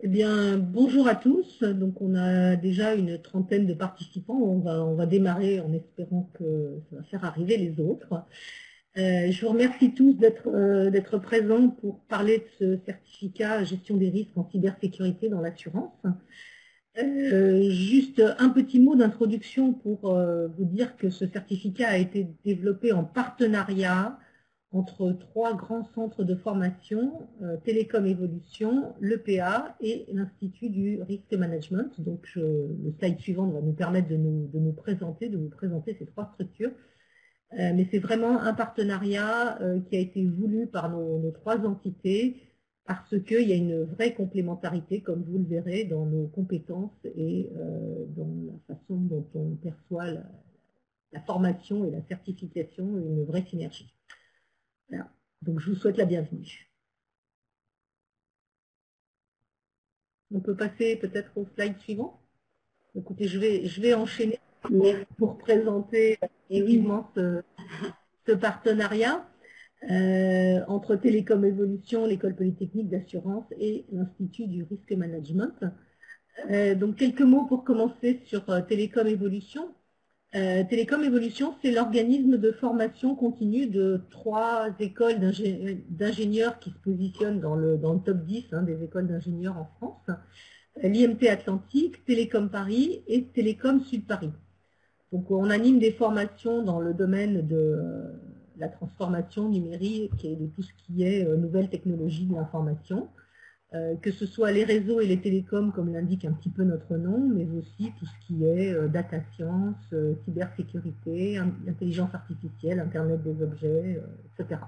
Eh bien, bonjour à tous. Donc, on a déjà une trentaine de participants. On va démarrer en espérant que ça va faire arriver les autres. Je vous remercie tous d'être présents pour parler de ce certificat gestion des risques en cybersécurité dans l'assurance. Juste un petit mot d'introduction pour vous dire que ce certificat a été développé en partenariat entre trois grands centres de formation, Télécom Évolution, l'EPA et l'Institut du Risk Management. Donc, le slide suivant va nous permettre de vous présenter ces trois structures. Mais c'est vraiment un partenariat qui a été voulu par nos trois entités parce qu'il y a une vraie complémentarité, comme vous le verrez, dans nos compétences et dans la façon dont on perçoit la formation et la certification, une vraie synergie. Voilà. Donc, je vous souhaite la bienvenue. On peut passer peut-être au slide suivant. Écoutez, je vais enchaîner pour présenter effectivement ce partenariat entre Télécom Évolution, l'École Polytechnique d'Assurance et l'Institut du Risk Management. Donc, quelques mots pour commencer sur Télécom Évolution. Télécom Évolution, c'est l'organisme de formation continue de trois écoles d'ingénieurs qui se positionnent dans le top 10 des écoles d'ingénieurs en France. L'IMT Atlantique, Télécom Paris et Télécom Sud Paris. Donc, on anime des formations dans le domaine de la transformation numérique et de tout ce qui est nouvelles technologies de l'information. Que ce soit les réseaux et les télécoms, comme l'indique un petit peu notre nom, mais aussi tout ce qui est data science, cybersécurité, intelligence artificielle, Internet des objets, etc.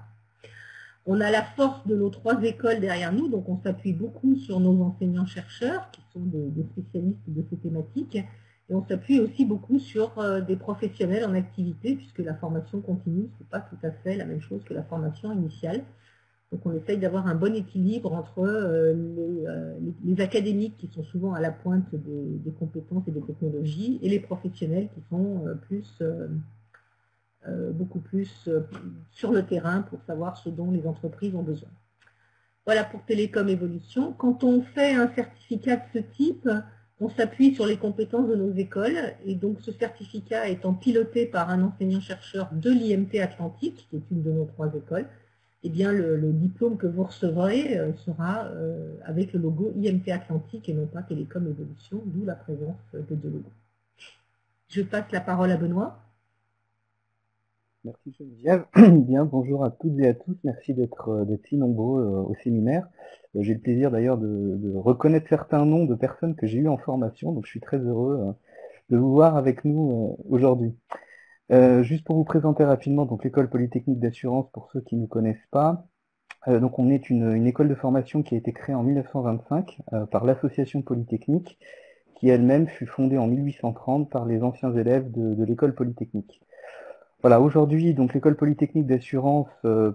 On a la force de nos trois écoles derrière nous, donc on s'appuie beaucoup sur nos enseignants-chercheurs, qui sont des spécialistes de ces thématiques, et on s'appuie aussi beaucoup sur des professionnels en activité, puisque la formation continue, ce n'est pas tout à fait la même chose que la formation initiale. Donc on essaye d'avoir un bon équilibre entre les académiques qui sont souvent à la pointe des compétences et des technologies et les professionnels qui sont beaucoup plus sur le terrain pour savoir ce dont les entreprises ont besoin. Voilà pour Télécom Évolution. Quand on fait un certificat de ce type, on s'appuie sur les compétences de nos écoles et donc ce certificat étant piloté par un enseignant-chercheur de l'IMT Atlantique, qui est une de nos trois écoles, eh bien, le diplôme que vous recevrez sera avec le logo IMT Atlantique et non pas Télécom Évolution, d'où la présence des deux logos. Je passe la parole à Benoît. Merci Geneviève. Bien, bonjour à toutes et à tous. Merci d'être si nombreux au séminaire. J'ai le plaisir d'ailleurs de reconnaître certains noms de personnes que j'ai eues en formation, donc je suis très heureux de vous voir avec nous aujourd'hui. Juste pour vous présenter rapidement, donc l'École Polytechnique d'Assurance, pour ceux qui ne nous connaissent pas. Donc on est une école de formation qui a été créée en 1925 par l'Association Polytechnique, qui elle-même fut fondée en 1830 par les anciens élèves de l'École Polytechnique. Voilà, aujourd'hui, donc l'École Polytechnique d'Assurance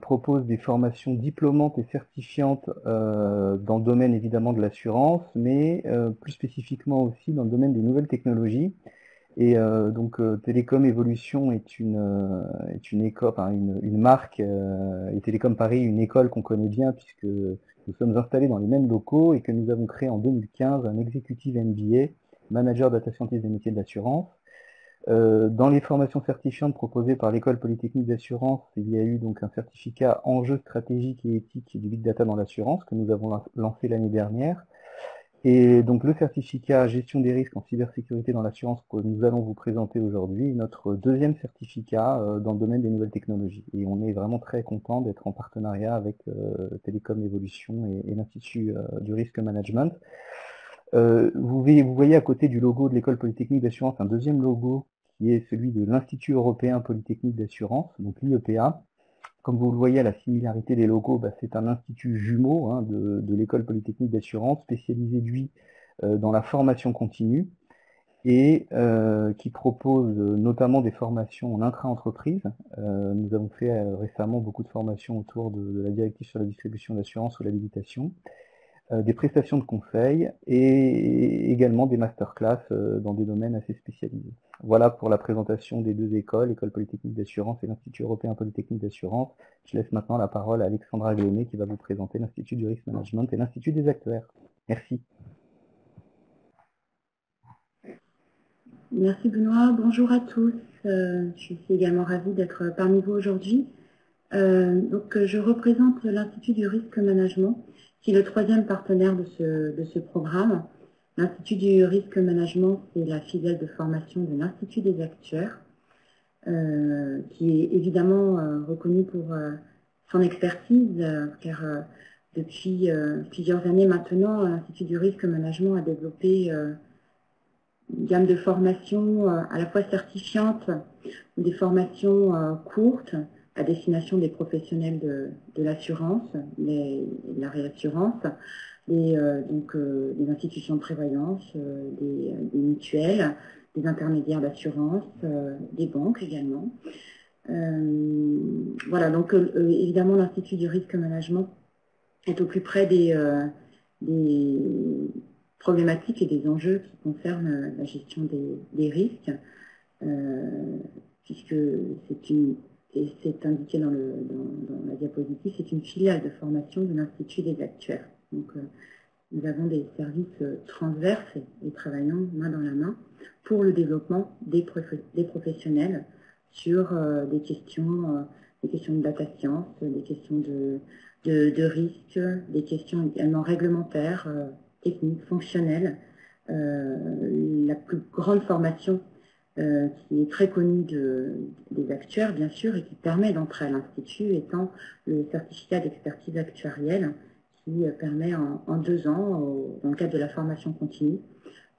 propose des formations diplômantes et certifiantes dans le domaine évidemment de l'assurance, mais plus spécifiquement aussi dans le domaine des nouvelles technologies. Et donc Télécom Évolution est une école, enfin, une marque, et Télécom Paris, une école qu'on connaît bien puisque nous sommes installés dans les mêmes locaux et que nous avons créé en 2015 un Executive MBA, Manager Data Scientist des métiers de l'assurance. Dans les formations certifiantes proposées par l'École Polytechnique d'Assurance, il y a eu donc un certificat enjeux stratégiques et éthiques du Big Data dans l'assurance que nous avons lancé l'année dernière. Et donc le certificat gestion des risques en cybersécurité dans l'assurance que nous allons vous présenter aujourd'hui, notre deuxième certificat dans le domaine des nouvelles technologies. Et on est vraiment très content d'être en partenariat avec Télécom Évolution et l'Institut du Risk Management. Vous voyez à côté du logo de l'École Polytechnique d'Assurance un deuxième logo qui est celui de l'Institut Européen Polytechnique d'Assurance, donc l'IEPA. Comme vous le voyez à la similarité des logos, c'est un institut jumeau de l'École Polytechnique d'Assurance, spécialisé lui dans la formation continue et qui propose notamment des formations en intra-entreprise. Nous avons fait récemment beaucoup de formations autour de la directive sur la distribution d'assurance ou l'habilitation, des prestations de conseil et également des masterclass dans des domaines assez spécialisés. Voilà pour la présentation des deux écoles, l'École Polytechnique d'Assurance et l'Institut Européen Polytechnique d'Assurance. Je laisse maintenant la parole à Alexandra Glomé qui va vous présenter l'Institut du Risk Management et l'Institut des Actuaires. Merci. Merci Benoît, bonjour à tous. Je suis également ravie d'être parmi vous aujourd'hui. Je représente l'Institut du risque management, qui est le troisième partenaire de ce programme. L'Institut du risque management, c'est la filiale de formation de l'Institut des actuaires, qui est évidemment reconnu pour son expertise, car depuis plusieurs années maintenant, l'Institut du risque management a développé une gamme de formations à la fois certifiantes, des formations courtes à destination des professionnels de l'assurance, de la réassurance, des institutions de prévoyance, des mutuelles, des intermédiaires d'assurance, des banques également. Voilà, donc évidemment l'Institut du risque management est au plus près des problématiques et des enjeux qui concernent la gestion des risques, puisque et c'est indiqué dans la diapositive, c'est une filiale de formation de l'Institut des actuaires. Donc, nous avons des services transverses et travaillons main dans la main pour le développement des professionnels sur des questions de data science, des questions de risque, des questions également réglementaires, techniques, fonctionnelles. La plus grande formation qui est très connue des actuaires, bien sûr, et qui permet d'entrer à l'Institut, étant le certificat d'expertise actuarielle, qui permet en 2 ans, dans le cadre de la formation continue,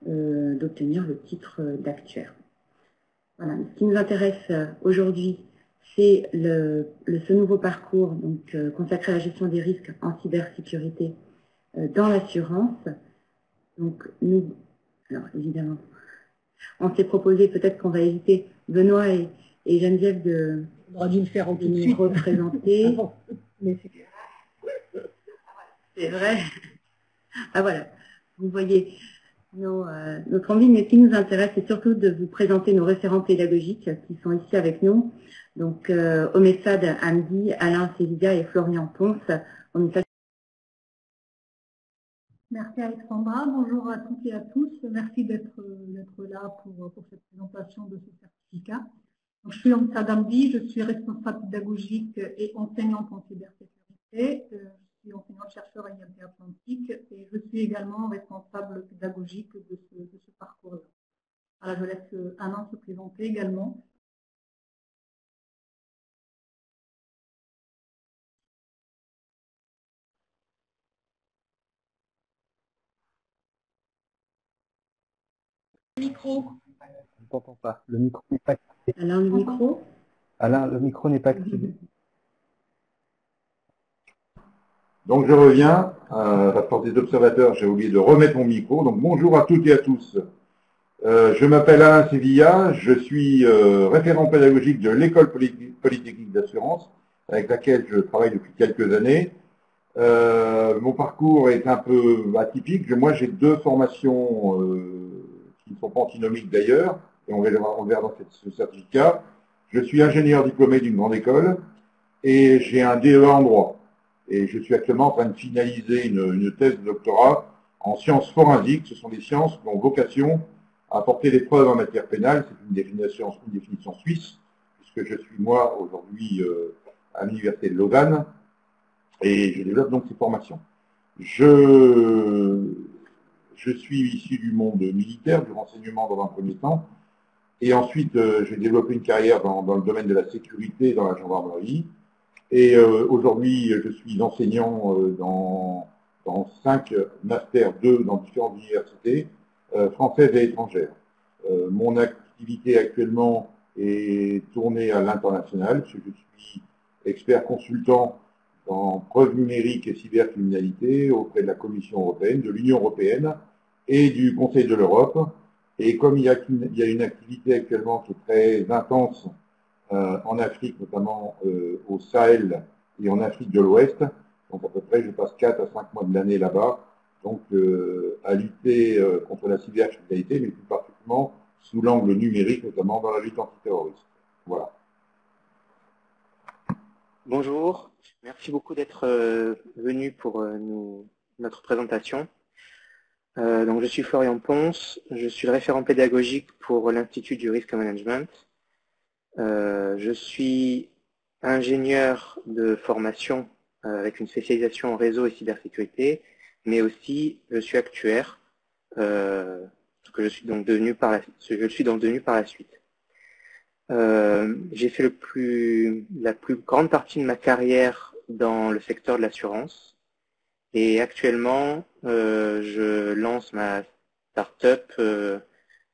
d'obtenir le titre d'actuaire. Voilà. Ce qui nous intéresse aujourd'hui, c'est ce nouveau parcours donc, consacré à la gestion des risques en cybersécurité dans l'assurance. Donc alors évidemment, on s'est proposé, peut-être qu'on va éviter Benoît et Geneviève de nous représenter. Mais c'est vrai. Ah voilà, vous voyez notre envie, mais ce qui nous intéresse, c'est surtout de vous présenter nos référents pédagogiques qui sont ici avec nous. Donc, Omessad Hamdi, Alain Sévidia et Florian Ponce. Merci Alexandra, bonjour à toutes et à tous. Merci d'être là pour cette présentation de ce certificat. Donc, je suis Omessad Hamdi, je suis responsable pédagogique et enseignante en cybersécurité. Je suis enseignante-chercheur à IMT Atlantique et je suis également responsable pédagogique de ce parcours-là. Alors, je laisse Alain se présenter également. Micro. Je ne t'entends pas. Le micro n'est pas activé. Alain, le micro. Alain, le micro n'est pas activé. Donc je reviens, à force des observateurs, j'ai oublié de remettre mon micro. Donc bonjour à toutes et à tous. Je m'appelle Alain Sévilla, je suis référent pédagogique de l'école polytechnique d'assurance, avec laquelle je travaille depuis quelques années. Mon parcours est un peu atypique. Moi j'ai 2 formations qui ne sont pas antinomiques d'ailleurs, et on verra dans ce certificat. Je suis ingénieur diplômé d'une grande école et j'ai un DEA en droit. Et je suis actuellement en train de finaliser une thèse de doctorat en sciences forensiques. Ce sont des sciences qui ont vocation à apporter des preuves en matière pénale. C'est une définition suisse, puisque je suis moi aujourd'hui à l'université de Lausanne et je développe donc ces formations. Je suis issu du monde militaire, du renseignement dans un premier temps, et ensuite j'ai développé une carrière dans le domaine de la sécurité dans la gendarmerie. Et aujourd'hui, je suis enseignant dans 5 Master 2 dans différentes universités françaises et étrangères. Mon activité actuellement est tournée à l'international, puisque je suis expert consultant en preuves numériques et cybercriminalité auprès de la Commission européenne, de l'Union européenne et du Conseil de l'Europe. Et comme il y a une activité actuellement qui est très intense en Afrique, notamment au Sahel et en Afrique de l'Ouest. Donc à peu près, je passe 4 à 5 mois de l'année là-bas, donc à lutter contre la cybercriminalité, mais plus particulièrement sous l'angle numérique, notamment dans la lutte antiterroriste. Voilà. Bonjour, merci beaucoup d'être venu pour notre présentation. Donc, je suis Florian Ponce, je suis le référent pédagogique pour l'Institut du Risk Management. Je suis ingénieur de formation avec une spécialisation en réseau et cybersécurité, mais aussi je suis actuaire, que je suis donc devenu par la suite. J'ai fait la plus grande partie de ma carrière dans le secteur de l'assurance et actuellement je lance ma start-up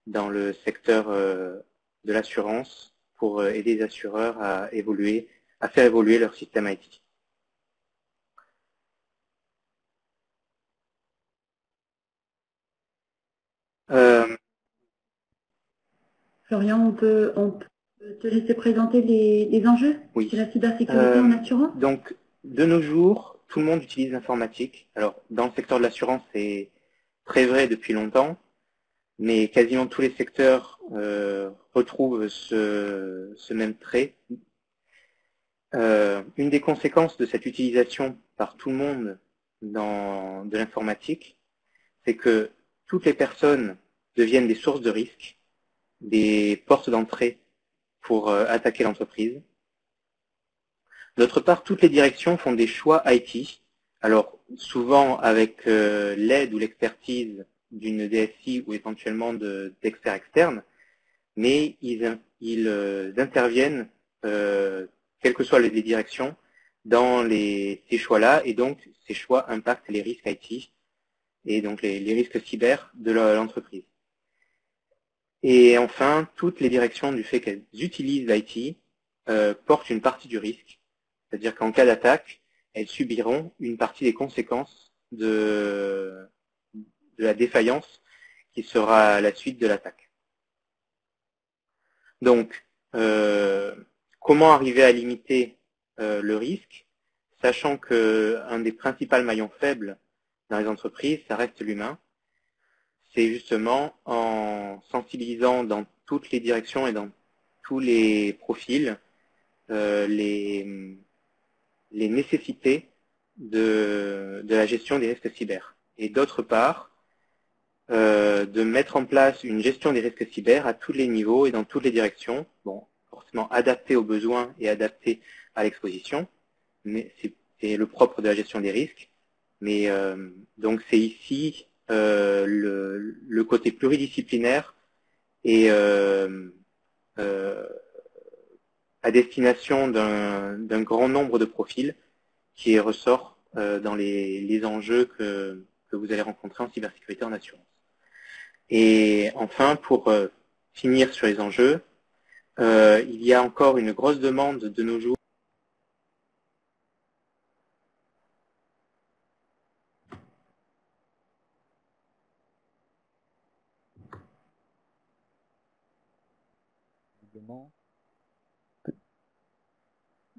dans le secteur de l'assurance pour aider les assureurs à faire évoluer leur système IT. Florian, on peut te laisser présenter les enjeux Oui. de la cybersécurité en assurance? Donc, de nos jours, tout le monde utilise l'informatique. Alors, dans le secteur de l'assurance, c'est très vrai depuis longtemps, mais quasiment tous les secteurs retrouvent ce même trait. Une des conséquences de cette utilisation par tout le monde de l'informatique, c'est que toutes les personnes deviennent des sources de risque, des portes d'entrée pour attaquer l'entreprise. D'autre part, toutes les directions font des choix IT, alors souvent avec l'aide ou l'expertise d'une DSI ou éventuellement d'experts externes, mais ils interviennent, quelles que soient les directions, dans ces choix-là, et donc ces choix impactent les risques IT et donc les risques cyber de l'entreprise. Et enfin, toutes les directions, du fait qu'elles utilisent l'IT, portent une partie du risque, c'est-à-dire qu'en cas d'attaque, elles subiront une partie des conséquences de la défaillance qui sera la suite de l'attaque. Donc, comment arriver à limiter le risque, sachant qu'un des principaux maillons faibles dans les entreprises, ça reste l'humain. C'est justement en sensibilisant dans toutes les directions et dans tous les profils les nécessités de la gestion des risques cyber. Et d'autre part, de mettre en place une gestion des risques cyber à tous les niveaux et dans toutes les directions, bon, forcément adaptée aux besoins et adaptée à l'exposition, mais c'est le propre de la gestion des risques. Mais donc c'est ici le côté pluridisciplinaire et à destination d'un grand nombre de profils qui ressort dans les enjeux que vous allez rencontrer en cybersécurité en assurance. Et enfin, pour finir sur les enjeux, il y a encore une grosse demande de nos jours.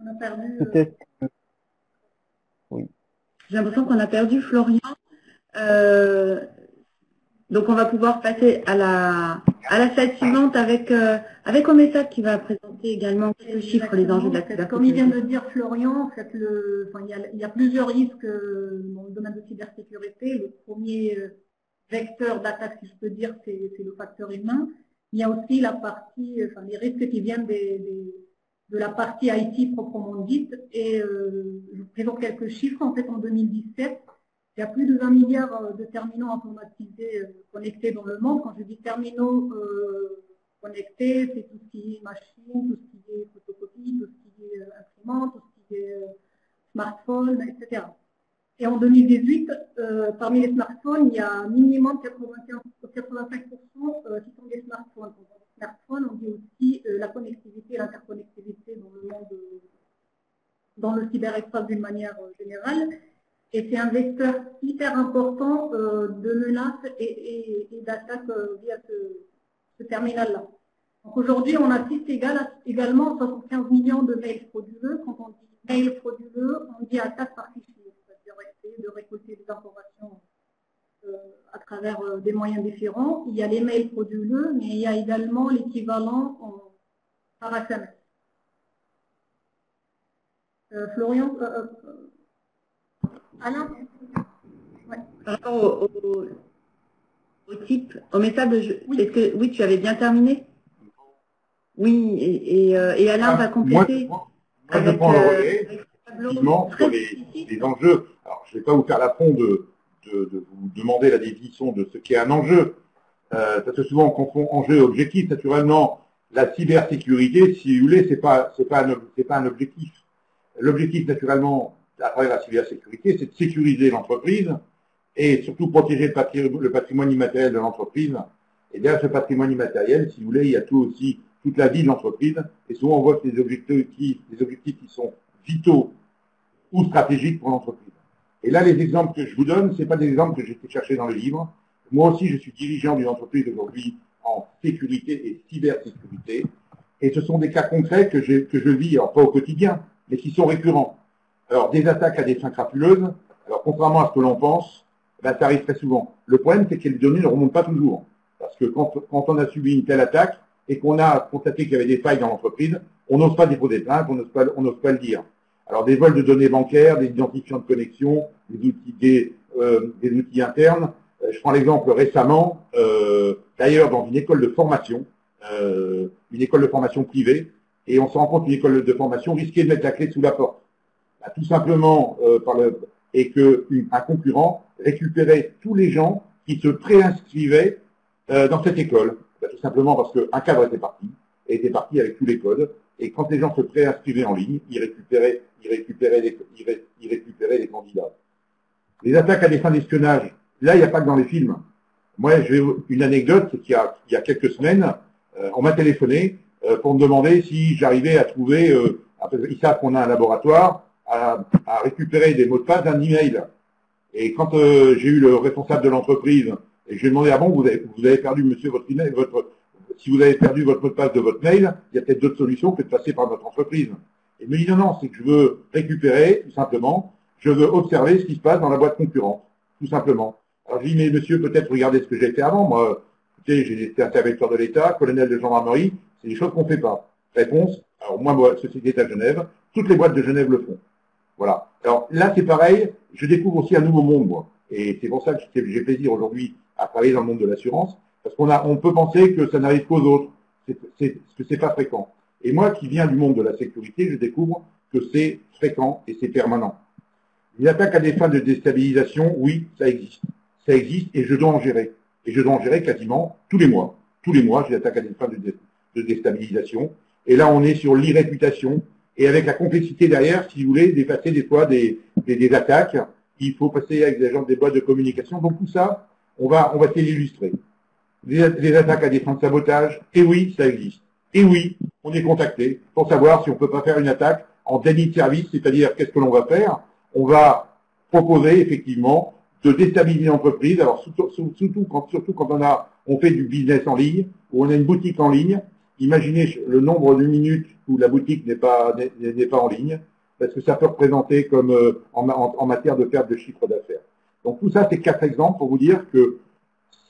On a perdu. Peut-être. Oui. J'ai l'impression qu'on a perdu Florian. Donc on va pouvoir passer à la slide suivante avec Omessa qui va présenter également quelques chiffres, les enjeux de la cybersécurité. Comme il vient de dire Florian, en fait, il y a plusieurs risques dans le domaine de cybersécurité. Le premier vecteur d'attaque, si je peux dire, c'est le facteur humain. Il y a aussi la partie, les risques qui viennent de la partie IT proprement dite. Et je vous présente quelques chiffres. En fait, en 2017, il y a plus de 20 milliards de terminaux informatisés connectés dans le monde. Quand je dis terminaux connectés, c'est tout ce qui est machine, tout ce qui est photocopie, tout ce qui est imprimante, tout ce qui est smartphone, etc. Et en 2018, parmi les smartphones, il y a minimum 85% qui sont des smartphones. Dans les smartphones, on dit aussi la connectivité, l'interconnectivité dans le monde, dans le cyberespace d'une manière générale. Et c'est un vecteur hyper important de menaces et d'attaques via ce terminal-là. Donc aujourd'hui, on assiste également à 75 millions de mails frauduleux. Quand on dit mail frauduleux, on dit attaque par fichier, c'est-à-dire essayer de récolter des informations à travers des moyens différents. Il y a les mails frauduleux, mais il y a également l'équivalent par SMS. Florian, Alain, par rapport au message, Oui. est-ce que oui, tu avais bien terminé? Oui, et Alain va compléter Moi, je prends le relais, effectivement, sur les enjeux. Alors, je ne vais pas vous faire l'affront de vous demander la définition de ce qu'est un enjeu. Parce que souvent, on confond enjeu et objectif. Naturellement, la cybersécurité, si vous voulez, c'est pas un objectif. L'objectif, naturellement, à travers la cybersécurité, c'est de sécuriser l'entreprise et surtout protéger le patrimoine immatériel de l'entreprise. Et derrière ce patrimoine immatériel, si vous voulez, il y a tout aussi, toute la vie de l'entreprise. Et souvent, on voit que les objectifs qui sont vitaux ou stratégiques pour l'entreprise. Et là, les exemples que je vous donne, ce n'est pas des exemples que j'ai été chercher dans le livre. Moi aussi, je suis dirigeant d'une entreprise aujourd'hui en sécurité et cybersécurité. Et ce sont des cas concrets que je vis, alors pas au quotidien, mais qui sont récurrents. Alors, des attaques à des fins crapuleuses, alors contrairement à ce que l'on pense, ben, ça arrive très souvent. Le problème, c'est que les données ne remontent pas toujours. Parce que quand on a subi une telle attaque et qu'on a constaté qu'il y avait des failles dans l'entreprise, on n'ose pas déposer plainte, on n'ose pas le dire. Alors, des vols de données bancaires, des identifiants de connexion, des outils internes. Je prends l'exemple récemment, d'ailleurs, dans une école de formation privée, et on se rend compte qu'une école de formation risquait de mettre la clé sous la porte. Bah, tout simplement, et qu'un concurrent récupérait tous les gens qui se préinscrivaient dans cette école. Bah, tout simplement parce qu'un cadre était parti avec tous les codes, et quand les gens se préinscrivaient en ligne, ils récupéraient les candidats. Les attaques à des fins d'espionnage, là, il n'y a pas que dans les films. Moi, une anecdote, c'est qu'il y a quelques semaines, on m'a téléphoné pour me demander si j'arrivais à trouver, ils savent qu'on a un laboratoire, à récupérer des mots de passe d'un email. Et quand j'ai eu le responsable de l'entreprise, et je lui ai demandé, ah bon, vous avez perdu, monsieur, votre email, si vous avez perdu votre mot de passe de votre mail, il y a peut-être d'autres solutions que de passer par notre entreprise. Et il me dit, non, c'est que je veux récupérer, tout simplement, je veux observer ce qui se passe dans la boîte concurrente, tout simplement. Alors je dis, mais monsieur, peut-être regardez ce que j'ai fait avant. Moi, écoutez, j'ai été interventeur de l'État, colonel de gendarmerie, c'est des choses qu'on ne fait pas. Réponse, alors moi, société à Genève, toutes les boîtes de Genève le font. Voilà. Alors là, c'est pareil, je découvre aussi un nouveau monde, moi. Et c'est pour ça que j'ai plaisir aujourd'hui à travailler dans le monde de l'assurance, parce on peut penser que ça n'arrive qu'aux autres, que c'est pas fréquent. Et moi, qui viens du monde de la sécurité, je découvre que c'est fréquent et c'est permanent. Une attaque à des fins de déstabilisation, oui, ça existe. Ça existe et je dois en gérer. Et je dois en gérer quasiment tous les mois. Tous les mois, j'ai des attaques à des fins de déstabilisation. Et là, on est sur l'irréputation. Et avec la complexité derrière, si vous voulez, dépasser des fois des attaques, il faut passer avec des gens des boîtes de communication. Donc tout ça, on va essayer d'illustrer. Les attaques à des fins de sabotage, et oui, ça existe. Et oui, on est contacté pour savoir si on peut pas faire une attaque en déni de service, c'est-à-dire qu'est-ce que l'on va faire? On va proposer effectivement de déstabiliser l'entreprise. Alors surtout quand on fait du business en ligne, où on a une boutique en ligne. Imaginez le nombre de minutes où la boutique n'est pas en ligne, parce que ça peut représenter comme en matière de perte de chiffre d'affaires. Donc tout ça, c'est 4 exemples pour vous dire que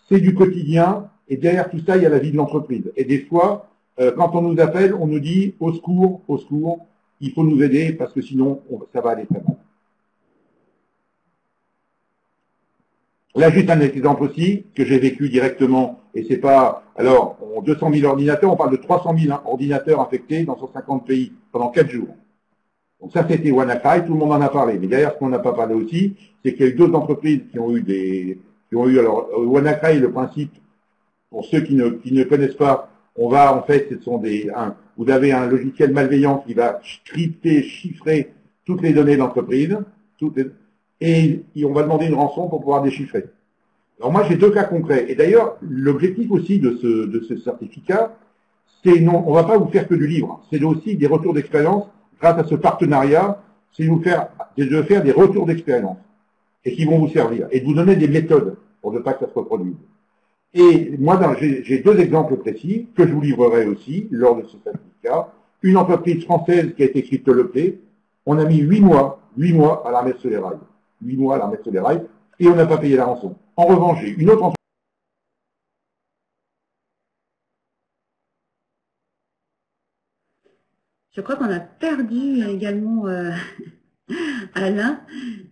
c'est du quotidien, et derrière tout ça, il y a la vie de l'entreprise. Et des fois, quand on nous appelle, on nous dit au secours, il faut nous aider parce que sinon, ça va aller très mal. Là, juste un exemple aussi que j'ai vécu directement, et c'est pas, alors, 200 000 ordinateurs, on parle de 300 000 ordinateurs infectés dans 150 pays pendant 4 jours. Donc ça, c'était WannaCry, tout le monde en a parlé. Mais derrière, ce qu'on n'a pas parlé aussi, c'est qu'il y a eu d'autres entreprises qui ont eu alors, WannaCry, le principe, pour ceux qui ne connaissent pas, vous avez un logiciel malveillant qui va crypter, chiffrer toutes les données d'entreprise, et on va demander une rançon pour pouvoir déchiffrer. Alors moi, j'ai 2 cas concrets. Et d'ailleurs, l'objectif aussi de ce certificat, c'est non, on va pas vous faire que du livre. C'est aussi des retours d'expérience grâce à ce partenariat, c'est de faire des retours d'expérience et qui vont vous servir et de vous donner des méthodes pour ne pas que ça se reproduise. Et moi, j'ai 2 exemples précis que je vous livrerai aussi lors de ce certificat. Une entreprise française qui a été cryptoloquée, on a mis 8 mois à la remettre sur les rails. 8 mois à la remettre sur les rails, et on n'a pas payé la rançon. En revanche, j'ai une autre entreprise. Je crois qu'on a perdu également Alain.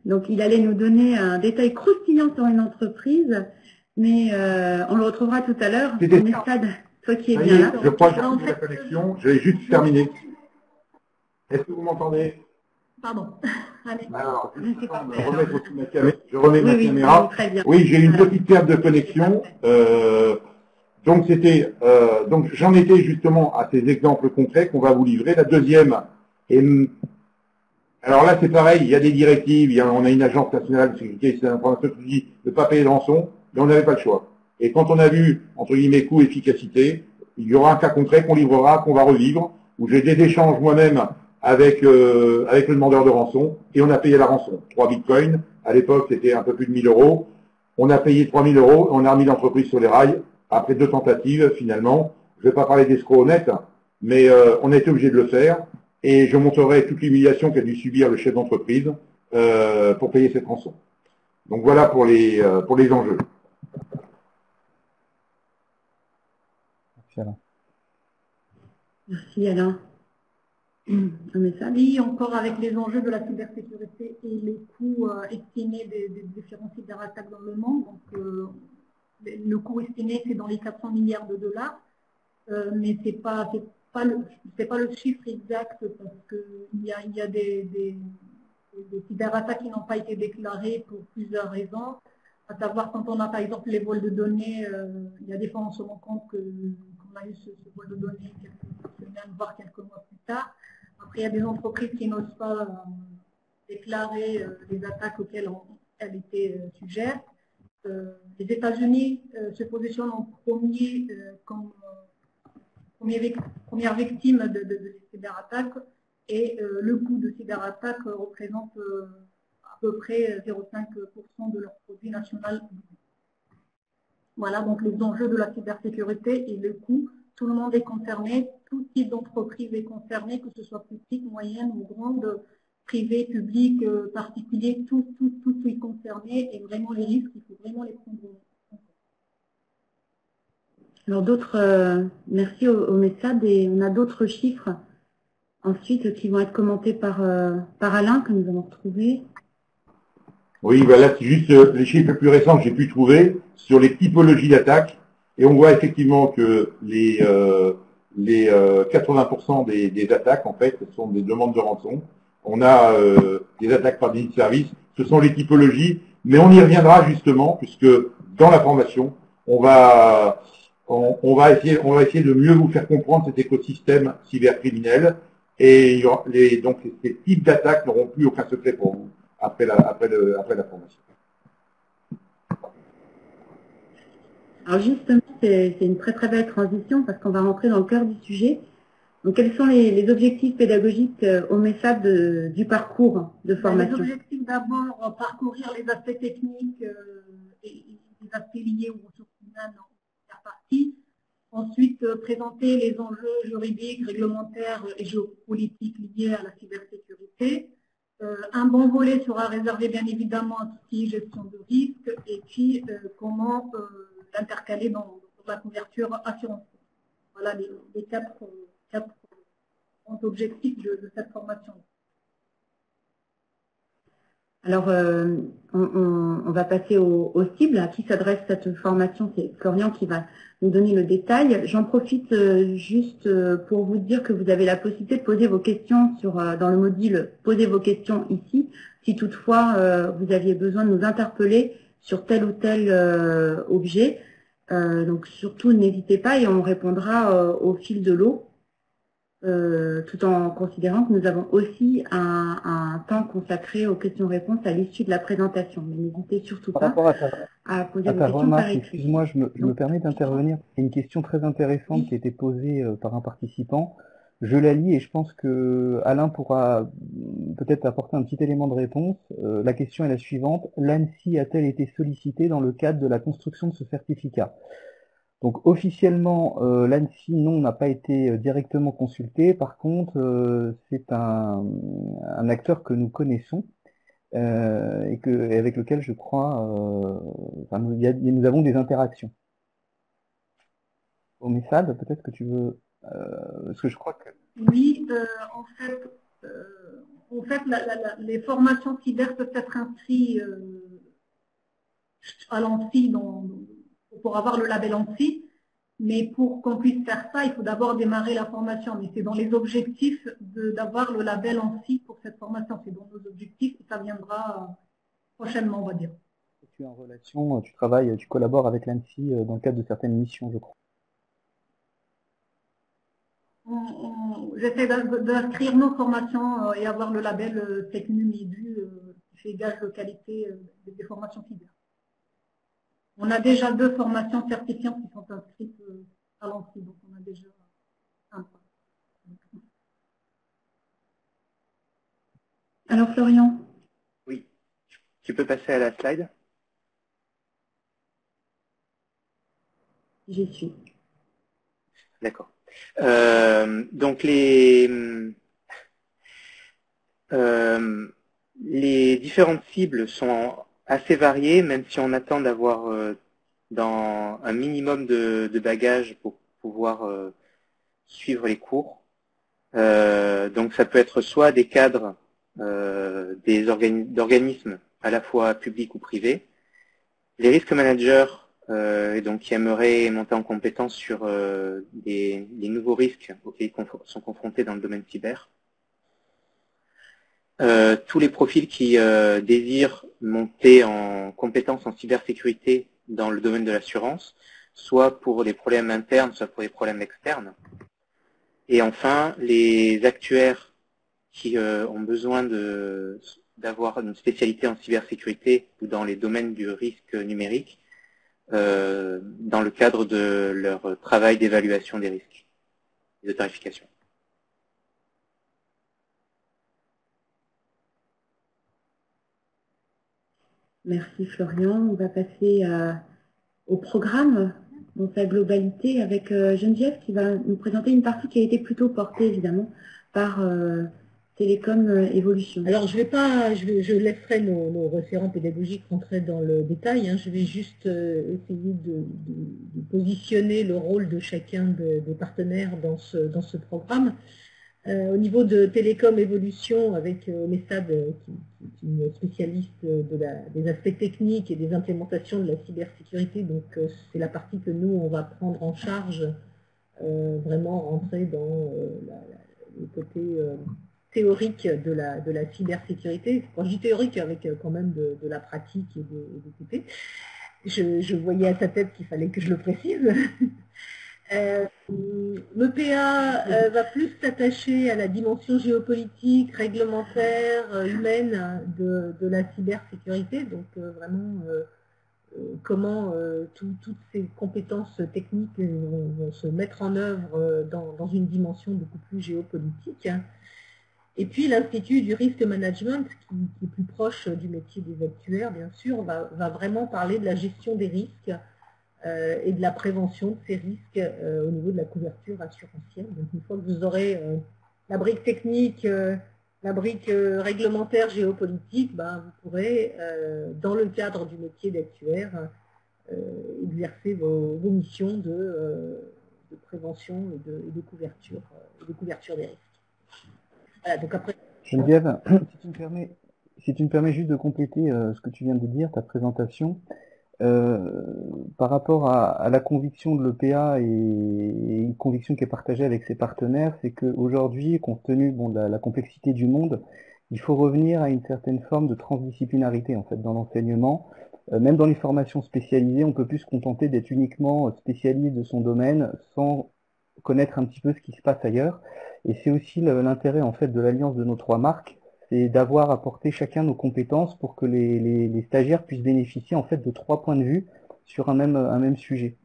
Donc, il allait nous donner un détail croustillant sur une entreprise. mais on le retrouvera tout à l'heure. C'était ça. Messad, toi qui es Ça y bien est, là. je crois que j'ai retrouvé la connexion. J'avais juste terminé. Est-ce que vous m'entendez? Pardon. Allez. Alors, Je sais pas. je remets ma caméra. Très bien. Oui, j'ai une Voilà. petite perte de connexion. Donc j'en étais justement à ces exemples concrets qu'on va vous livrer. La deuxième, alors là c'est pareil, il y a des directives, on a une agence nationale de sécurité et systèmes d'information qui dit de ne pas payer de rançon, mais on n'avait pas le choix. Et quand on a vu, entre guillemets, coût, efficacité, il y aura un cas concret qu'on livrera, qu'on va revivre, où j'ai des échanges moi-même avec le demandeur de rançon, et on a payé la rançon. 3 bitcoins, à l'époque c'était un peu plus de 1000 euros. On a payé 3000 euros, on a remis l'entreprise sur les rails, après 2 tentatives finalement. Je ne vais pas parler d'escrocs honnêtes, mais on a été obligé de le faire, et je montrerai toute l'humiliation qu'a dû subir le chef d'entreprise pour payer cette rançon. Donc voilà pour les enjeux. Merci Alain. Merci Alain. Un message. Oui, encore avec les enjeux de la cybersécurité et les coûts estimés des différents cyberattaques dans le monde. Donc, le coût estimé, c'est dans les 400 milliards de dollars, mais c'est pas le chiffre exact parce qu'il y a des cyberattaques qui n'ont pas été déclarées pour plusieurs raisons. À savoir, quand on a par exemple les vols de données, il y a des fois on se rend compte qu'on a eu ce vol de données quelques semaines, voire quelques mois plus tard. Après, il y a des entreprises qui n'osent pas déclarer les attaques auxquelles elles étaient sujettes. Les États-Unis se positionnent en premier comme première victime de cyberattaques et le coût de cyberattaque représente à peu près 0,5% de leur produit national. Voilà donc les enjeux de la cybersécurité et le coût. Tout le monde est concerné, tout type d'entreprise est concerné, que ce soit petite, moyenne ou grande, privé, public, particulier, tout est concerné et vraiment les risques, il faut vraiment les prendre en compte. Alors d'autres, merci au Messad, et on a d'autres chiffres ensuite qui vont être commentés par Alain que nous avons retrouvés. Oui, ben là c'est juste les chiffres les plus récents que j'ai pu trouver sur les typologies d'attaques. Et on voit effectivement que les 80% des attaques, en fait, ce sont des demandes de rançon. On a des attaques par déni de service, ce sont les typologies, mais on y reviendra justement, puisque dans la formation, on va essayer de mieux vous faire comprendre cet écosystème cybercriminel, et donc ces types d'attaques n'auront plus aucun secret pour vous après la formation. Alors justement, c'est une très très belle transition parce qu'on va rentrer dans le cœur du sujet. Donc quels sont les objectifs pédagogiques au Messad du parcours de formation? Les objectifs d'abord, parcourir les aspects techniques et les aspects liés aux ressources humaines en première partie. Ensuite, présenter les enjeux juridiques, réglementaires et géopolitiques liés à la cybersécurité. Un bon volet sera réservé bien évidemment à tout ce qui est gestion de risque et puis comment l'intercaler dans la couverture assurance. Voilà les quatre objectifs de cette formation. Alors, on va passer aux cibles. À qui s'adresse cette formation? C'est Florian qui va nous donner le détail. J'en profite juste pour vous dire que vous avez la possibilité de poser vos questions dans le module « Posez vos questions » ici, si toutefois vous aviez besoin de nous interpeller sur tel ou tel objet. Donc surtout, n'hésitez pas et on répondra au fil de l'eau. Tout en considérant que nous avons aussi un temps consacré aux questions-réponses à l'issue de la présentation. Mais n'hésitez surtout pas à poser vos questions par écrit. Excuse-moi, je me permets d'intervenir. Il y a une question très intéressante qui a été posée par un participant. Je la lis et je pense que Alain pourra peut-être apporter un petit élément de réponse. La question est la suivante. L'ANSSI a-t-elle été sollicitée dans le cadre de la construction de ce certificat? Donc officiellement, l'ANSSI, non, n'a pas été directement consulté. Par contre, c'est un acteur que nous connaissons et avec lequel je crois, nous avons des interactions. Au Messad, peut-être que tu veux, parce que je crois que... Oui, en fait, les formations cyber peuvent être inscrites à l'ANSSI pour avoir le label ANSSI. Mais pour qu'on puisse faire ça, il faut d'abord démarrer la formation. Mais c'est dans les objectifs d'avoir le label ANSSI pour cette formation. C'est dans nos objectifs et ça viendra prochainement, on va dire. Tu es en relation, tu travailles, tu collabores avec l'ANSSI dans le cadre de certaines missions, je crois. J'essaie d'inscrire nos formations et avoir le label TechNum-IDU qui fait gage de qualité des formations cyber. On a déjà 2 formations certifiantes qui sont inscrites à l'ANSSI, donc on a déjà un point. Alors Florian. Oui, tu peux passer à la slide. J'y suis. D'accord. Donc les différentes cibles sont assez variées, même si on attend d'avoir dans un minimum de bagages pour pouvoir suivre les cours. Donc ça peut être soit des cadres d'organismes à la fois publics ou privés, les risques managers et donc qui aimeraient monter en compétence sur les nouveaux risques auxquels ils sont confrontés dans le domaine cyber. Tous les profils qui désirent monter en compétence en cybersécurité dans le domaine de l'assurance, soit pour des problèmes internes, soit pour des problèmes externes. Et enfin, les actuaires qui ont besoin d'avoir une spécialité en cybersécurité ou dans les domaines du risque numérique, dans le cadre de leur travail d'évaluation des risques et de tarification. Merci Florian. On va passer au programme dans sa globalité avec Geneviève qui va nous présenter une partie qui a été plutôt portée évidemment par Télécom Évolution. Alors je laisserai nos référents pédagogiques rentrer dans le détail. Je vais juste essayer de positionner le rôle de chacun des partenaires dans ce programme. Au niveau de Télécom Évolution, avec Messad, qui est une spécialiste des aspects techniques et des implémentations de la cybersécurité, donc c'est la partie que nous, on va prendre en charge, vraiment rentrer dans le côté théorique de la cybersécurité. Quand je dis théorique, avec quand même de la pratique et des TP. Je voyais à sa tête qu'il fallait que je le précise. Le PA va plus s'attacher à la dimension géopolitique, réglementaire, humaine de la cybersécurité, donc vraiment comment toutes ces compétences techniques vont se mettre en œuvre dans une dimension beaucoup plus géopolitique. Et puis l'Institut du risque management, qui est plus proche du métier des actuaires, bien sûr, va vraiment parler de la gestion des risques et de la prévention de ces risques au niveau de la couverture assurantielle. Donc une fois que vous aurez la brique technique, la brique réglementaire géopolitique, vous pourrez, dans le cadre du métier d'actuaire, exercer vos missions de prévention et de couverture des risques. Voilà, donc après... Geneviève, si tu me permets juste de compléter ce que tu viens de dire, ta présentation, par rapport à la conviction de l'EPA et une conviction qui est partagée avec ses partenaires, c'est qu'aujourd'hui, compte tenu de la complexité du monde, il faut revenir à une certaine forme de transdisciplinarité en fait dans l'enseignement. Même dans les formations spécialisées, on peut plus se contenter d'être uniquement spécialiste de son domaine sans connaître un petit peu ce qui se passe ailleurs. Et c'est aussi l'intérêt en fait de l'alliance de nos 3 marques, c'est d'avoir apporté chacun nos compétences pour que les stagiaires puissent bénéficier en fait de 3 points de vue sur un même sujet.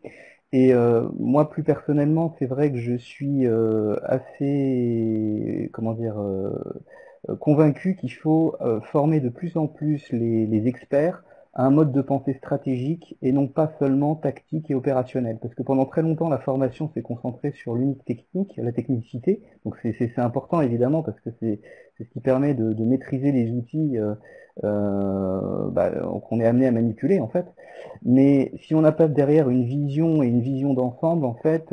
Et moi plus personnellement, c'est vrai que je suis assez convaincu qu'il faut former de plus en plus les experts à un mode de pensée stratégique et non pas seulement tactique et opérationnel. Parce que pendant très longtemps, la formation s'est concentrée sur l'unité technique, la technicité. Donc c'est important évidemment parce que c'est ce qui permet de maîtriser les outils qu'on est amené à manipuler en fait. Mais si on n'a pas derrière une vision et une vision d'ensemble, en fait,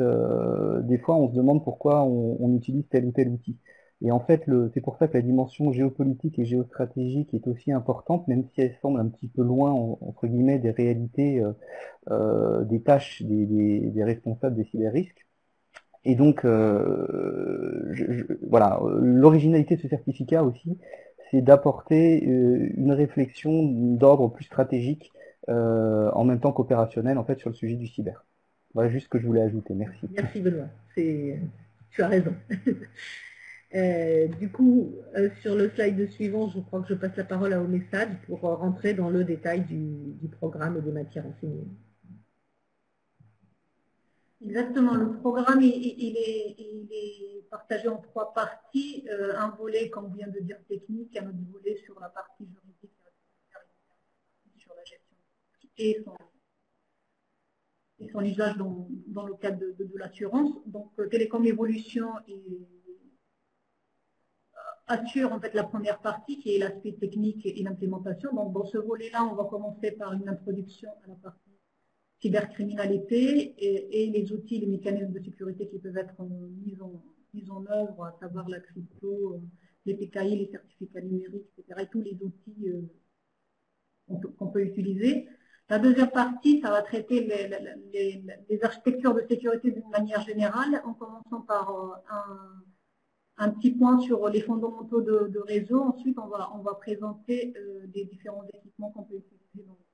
des fois on se demande pourquoi on utilise tel ou tel outil. Et en fait, c'est pour ça que la dimension géopolitique et géostratégique est aussi importante, même si elle semble un petit peu loin, entre guillemets, des réalités, des tâches des responsables des cyber-risques. Et donc, voilà, l'originalité de ce certificat aussi, c'est d'apporter une réflexion d'ordre plus stratégique en même temps qu'opérationnel, en fait, sur le sujet du cyber. Voilà juste ce que je voulais ajouter. Merci. Merci Benoît, tu as raison. Du coup, sur le slide suivant, je crois que je passe la parole à Omessad pour rentrer dans le détail du programme et des matières enseignées. Exactement, le programme il est partagé en 3 parties. Un volet, comme vient de dire, technique, un autre volet sur la partie juridique, sur la gestion et son usage dans le cadre de l'assurance. Donc, Télécom Évolution assure en fait la première partie qui est l'aspect technique et l'implémentation. Donc, dans ce volet-là, on va commencer par une introduction à la partie cybercriminalité et les outils, les mécanismes de sécurité qui peuvent être mis en œuvre, à savoir la crypto, les PKI, les certificats numériques, etc. et tous les outils qu'on peut utiliser. La deuxième partie, ça va traiter les architectures de sécurité d'une manière générale, en commençant par un petit point sur les fondamentaux de réseau. Ensuite, on va présenter les différents équipements qu'on peut utiliser dans la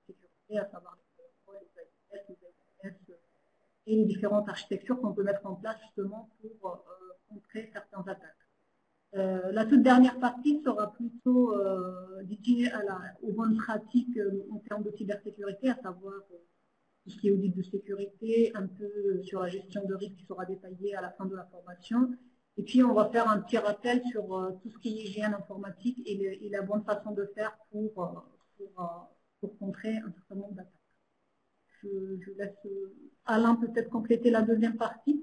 sécurité, à savoir et les différentes architectures qu'on peut mettre en place justement pour contrer certaines attaques. La toute dernière partie sera plutôt dédiée aux bonnes pratiques en termes de cybersécurité, à savoir tout ce qui est audit de sécurité, un peu sur la gestion de risque qui sera détaillée à la fin de la formation. Et puis on va faire un petit rappel sur tout ce qui est hygiène informatique et la bonne façon de faire pour contrer un certain nombre d'attaques. Je laisse Alain peut-être compléter la deuxième partie.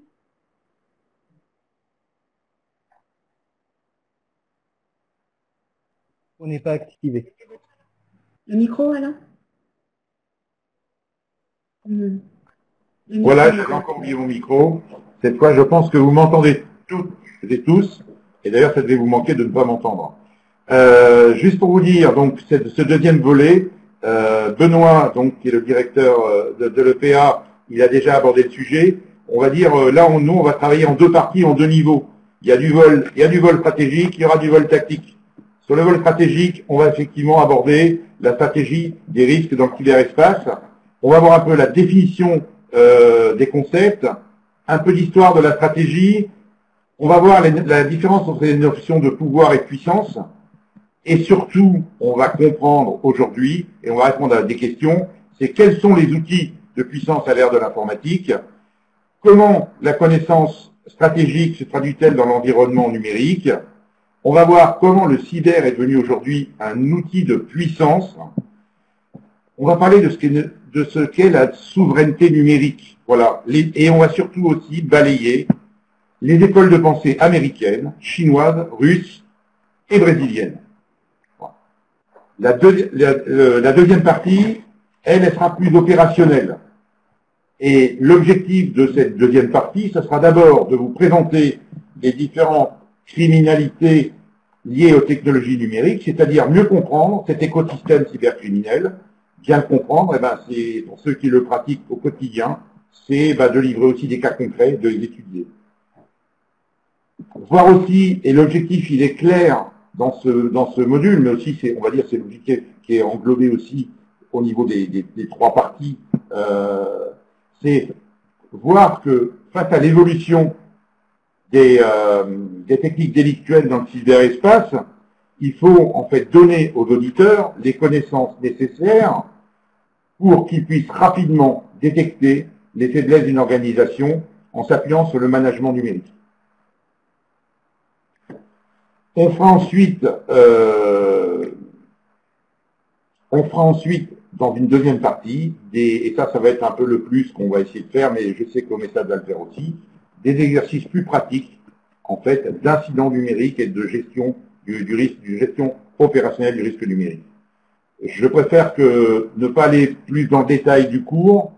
On n'est pas activé. Le micro, Alain? Voilà, j'avais encore oublié mon micro. Cette fois, je pense que vous m'entendez toutes et tous. Et d'ailleurs, ça devait vous manquer de ne pas m'entendre. Juste pour vous dire, donc, ce deuxième volet, Benoît, donc, qui est le directeur de l'EPA, il a déjà abordé le sujet. On va dire, là, nous, on va travailler en 2 parties, en 2 niveaux. Il y a du vol stratégique, il y aura du vol tactique. Sur le vol stratégique, on va effectivement aborder la stratégie des risques dans le cyberespace. On va voir un peu la définition des concepts, un peu l'histoire de la stratégie. On va voir la différence entre les notions de pouvoir et de puissance. Et surtout, on va comprendre aujourd'hui, et on va répondre à des questions, c'est quels sont les outils de puissance à l'ère de l'informatique, comment la connaissance stratégique se traduit-elle dans l'environnement numérique. On va voir comment le cyber est devenu aujourd'hui un outil de puissance. On va parler de ce qu'est la souveraineté numérique. Voilà. Et on va surtout aussi balayer les écoles de pensée américaines, chinoises, russes et brésiliennes. La deuxième partie, elle sera plus opérationnelle. Et l'objectif de cette deuxième partie, ce sera d'abord de vous présenter les différentes criminalités liées aux technologies numériques, c'est-à-dire mieux comprendre cet écosystème cybercriminel. Bien le comprendre, c'est pour ceux qui le pratiquent au quotidien, c'est de livrer aussi des cas concrets, de les étudier. Voir aussi, et l'objectif il est clair dans ce module, mais aussi on va dire c'est l'objectif qui est englobé aussi au niveau des 3 parties, c'est voir que face à l'évolution des techniques délictuelles dans le cyberespace, il faut en fait donner aux auditeurs les connaissances nécessaires pour qu'ils puissent rapidement détecter les faiblesses d'une organisation en s'appuyant sur le management numérique. On fera ensuite dans une deuxième partie, et ça va être un peu le plus qu'on va essayer de faire, mais je sais qu'Omessad va le faire aussi, des exercices plus pratiques, en fait, d'incidents numériques et de gestion du risque, de gestion opérationnelle du risque numérique. Je préfère ne pas aller plus dans le détail du cours,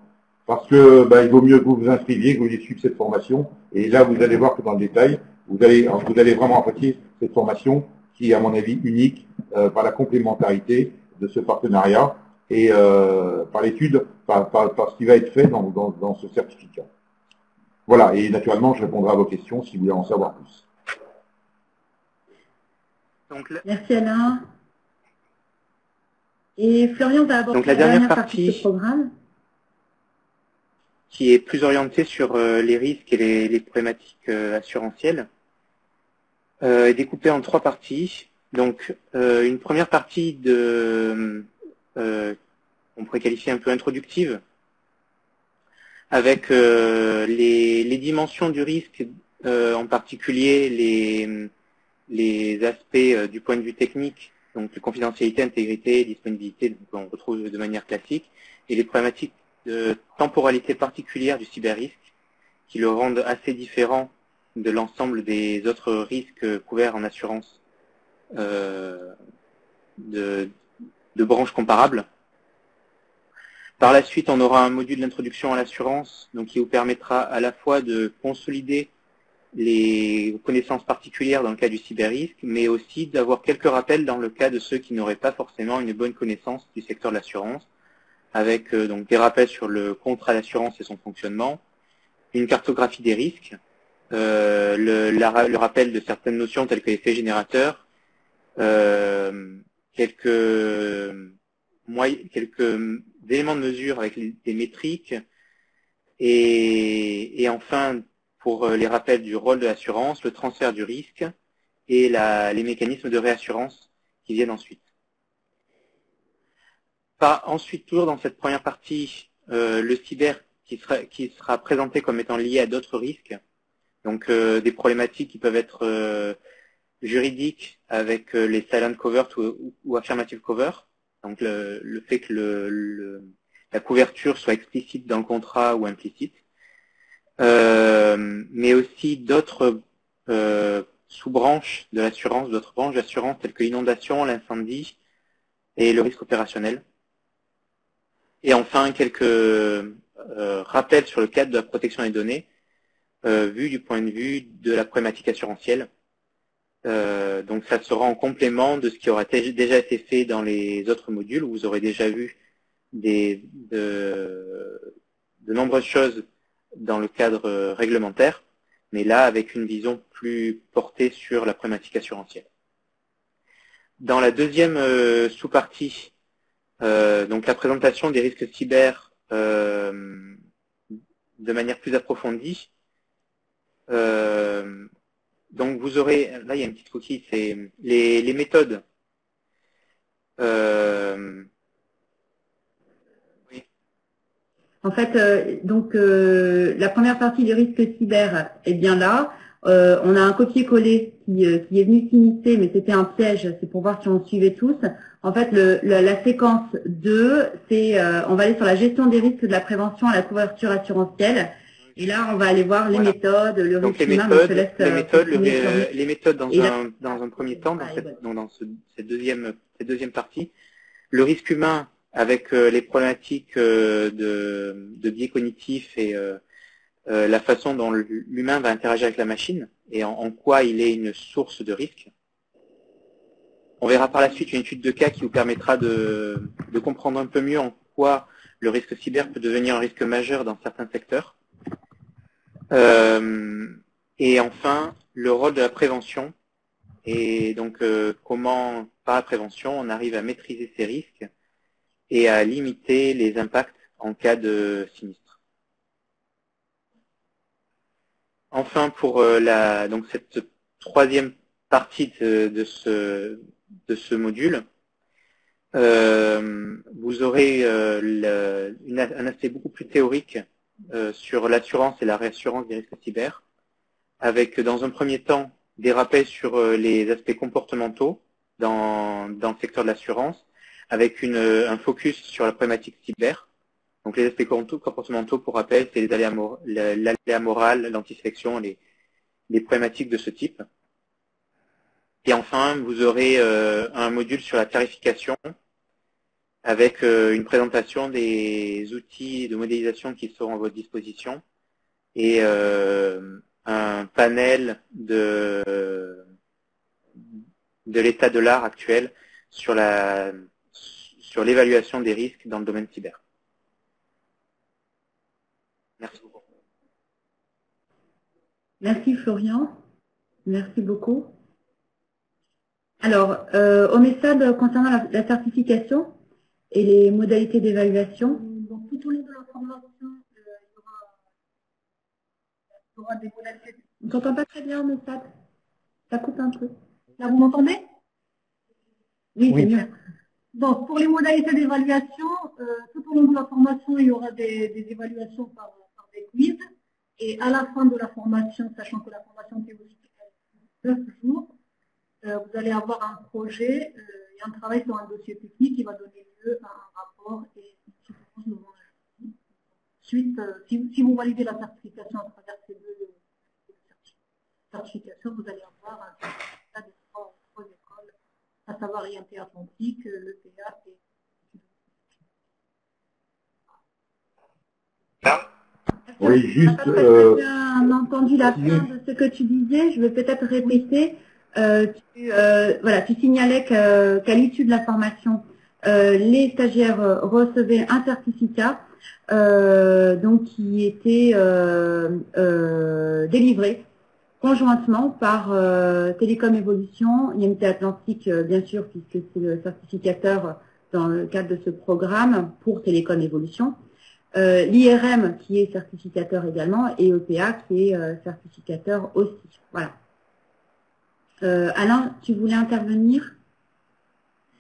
parce que il vaut mieux que vous vous inscriviez, que vous ayez suivi cette formation, et là vous allez voir que dans le détail, vous allez vraiment apprécier cette formation qui est, à mon avis, unique par la complémentarité de ce partenariat et par l'étude, par ce qui va être fait dans ce certificat. Voilà, et naturellement, je répondrai à vos questions si vous voulez en savoir plus. Merci Alain. Et Florian va aborder la dernière partie de ce programme. Qui est plus orientée sur les risques et les problématiques assurantielles, est découpée en 3 parties. Donc, une première partie on pourrait qualifier un peu introductive, avec les dimensions du risque, en particulier les aspects du point de vue technique, donc confidentialité, intégrité, disponibilité, donc on retrouve de manière classique, et les problématiques de temporalité particulière du cyberrisque, qui le rendent assez différent de l'ensemble des autres risques couverts en assurance de branches comparables. Par la suite, on aura un module d'introduction à l'assurance, donc qui vous permettra à la fois de consolider les connaissances particulières dans le cas du cyberrisque, mais aussi d'avoir quelques rappels dans le cas de ceux qui n'auraient pas forcément une bonne connaissance du secteur de l'assurance, avec donc des rappels sur le contrat d'assurance et son fonctionnement, une cartographie des risques, le rappel de certaines notions telles que les faits générateurs, quelques éléments de mesure avec des métriques, et enfin, pour les rappels du rôle de l'assurance, le transfert du risque et les mécanismes de réassurance qui viennent ensuite. Ensuite, toujours dans cette première partie, le cyber qui sera présenté comme étant lié à d'autres risques, donc des problématiques qui peuvent être juridiques avec les silent covert ou affirmative cover, donc le fait que la couverture soit explicite dans le contrat ou implicite, mais aussi d'autres sous-branches de l'assurance, d'autres branches d'assurance telles que l'inondation, l'incendie et le risque opérationnel. Et enfin, quelques rappels sur le cadre de la protection des données, vu du point de vue de la problématique assurantielle. Donc ça sera en complément de ce qui aura déjà été fait dans les autres modules, où vous aurez déjà vu de nombreuses choses dans le cadre réglementaire, mais là avec une vision plus portée sur la problématique assurantielle. Dans la deuxième sous-partie, donc la présentation des risques cyber de manière plus approfondie, donc vous aurez, là il y a une petite coquille, c'est les méthodes. Oui. En fait, la première partie du risque cyber est bien là. On a un copier-coller qui est venu s'immiscer, mais c'était un piège, c'est pour voir si on suivait tous. En fait, la séquence 2, c'est on va aller sur la gestion des risques de la prévention à la couverture assurantielle. Et là, on va aller voir les méthodes, le risque humain. Les méthodes dans un premier temps, dans cette deuxième partie. Le risque humain avec les problématiques de biais cognitifs et la façon dont l'humain va interagir avec la machine et en quoi il est une source de risque. On verra par la suite une étude de cas qui vous permettra de comprendre un peu mieux en quoi le risque cyber peut devenir un risque majeur dans certains secteurs. Et enfin, le rôle de la prévention et donc comment, par la prévention, on arrive à maîtriser ces risques et à limiter les impacts en cas de sinistre. Enfin, pour donc cette troisième partie de ce module, vous aurez un aspect beaucoup plus théorique sur l'assurance et la réassurance des risques cyber, avec dans un premier temps des rappels sur les aspects comportementaux dans le secteur de l'assurance, avec un focus sur la problématique cyber. Donc les aspects comportementaux, pour rappel, c'est l'aléa moral, l'antisélection, les problématiques de ce type. Et enfin, vous aurez un module sur la tarification, avec une présentation des outils de modélisation qui seront à votre disposition et un panel de l'état de l'art actuel sur l'évaluation des risques dans le domaine cyber. Merci beaucoup. Merci Florian, merci beaucoup. Alors, au MESAD, concernant la certification et les modalités d'évaluation. Donc, tout au long de la formation, il y aura des modalités. On ne t'entend pas très bien au MESAD. Ça coupe un peu. Là, vous m'entendez? Oui, c'est mieux. Donc, pour les modalités d'évaluation, tout au long de la formation, il y aura des évaluations par des quiz. Et à la fin de la formation, sachant que la formation théorique est 9 jours, vous allez avoir un projet et un travail sur un dossier technique qui va donner lieu à un rapport et ensuite, si vous validez la certification à travers ces deux certifications, vous allez avoir un certificat des trois écoles, à savoir IMT Atlantique, l'EPA et Oui, juste. On n'a pas très bien entendu la fin de ce que tu disais. Je vais peut-être répéter. Tu signalais qu'à l'issue de la formation, les stagiaires recevaient un certificat qui était délivré conjointement par Télécom Evolution, IMT Atlantique, bien sûr, puisque c'est le certificateur dans le cadre de ce programme pour Télécom Evolution. L'IRM qui est certificateur également et EPA qui est certificateur aussi. Voilà. Alain, tu voulais intervenir?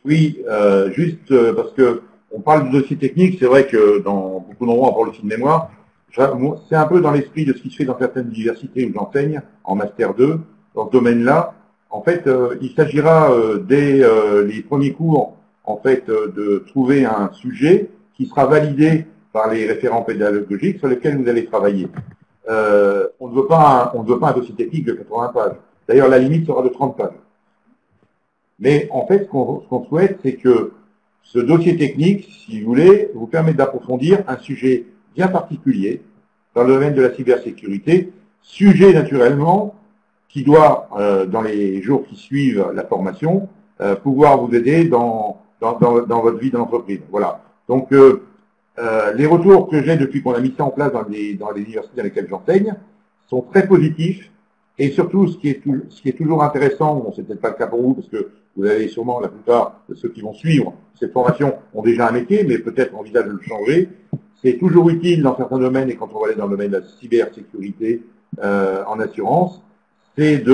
Oui, juste parce que on parle de dossier technique, c'est vrai que dans beaucoup d'endroits on parle aussi de mémoire. C'est un peu dans l'esprit de ce qui se fait dans certaines universités où j'enseigne en Master 2, dans ce domaine-là. En fait, il s'agira dès les premiers cours, en fait, de trouver un sujet qui sera validé par les référents pédagogiques sur lesquels vous allez travailler. On ne veut pas un dossier technique de 80 pages. D'ailleurs, la limite sera de 30 pages. Mais en fait, ce qu'on souhaite, c'est que ce dossier technique, si vous voulez, vous permette d'approfondir un sujet bien particulier dans le domaine de la cybersécurité, sujet naturellement qui doit, dans les jours qui suivent la formation, pouvoir vous aider dans votre vie d'entreprise. Voilà. Donc, les retours que j'ai depuis qu'on a mis ça en place dans les universités dans lesquelles j'enseigne sont très positifs. Et surtout, ce qui est toujours intéressant, bon, c'est peut-être pas le cas pour vous, parce que vous avez sûrement, la plupart de ceux qui vont suivre cette formation ont déjà un métier, mais peut-être envisagent de le changer. C'est toujours utile dans certains domaines, et quand on va aller dans le domaine de la cybersécurité en assurance, c'est de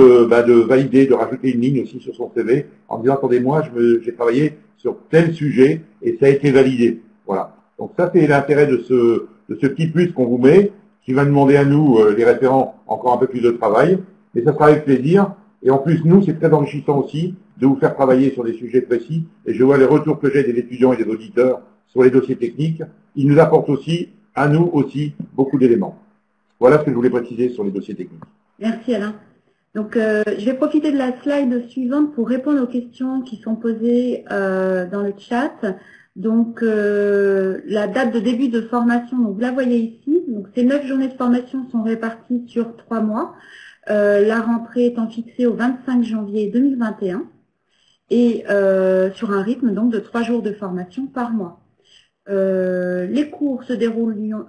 valider, de rajouter une ligne aussi sur son CV, en disant, attendez, moi, j'ai travaillé sur tel sujet, et ça a été validé. Voilà. Donc ça, c'est l'intérêt de ce petit plus qu'on vous met, qui va demander à nous, les référents, encore un peu plus de travail, mais ça sera avec plaisir. Et en plus, nous, c'est très enrichissant aussi de vous faire travailler sur des sujets précis. Et je vois les retours que j'ai des étudiants et des auditeurs sur les dossiers techniques. Ils nous apportent aussi, à nous aussi, beaucoup d'éléments. Voilà ce que je voulais préciser sur les dossiers techniques. Merci Alain. Donc, je vais profiter de la slide suivante pour répondre aux questions qui sont posées dans le chat. Donc, la date de début de formation, donc vous la voyez ici. Donc, ces 9 journées de formation sont réparties sur 3 mois. La rentrée étant fixée au 25 janvier 2021 et sur un rythme donc de 3 jours de formation par mois. Les cours se dérouleront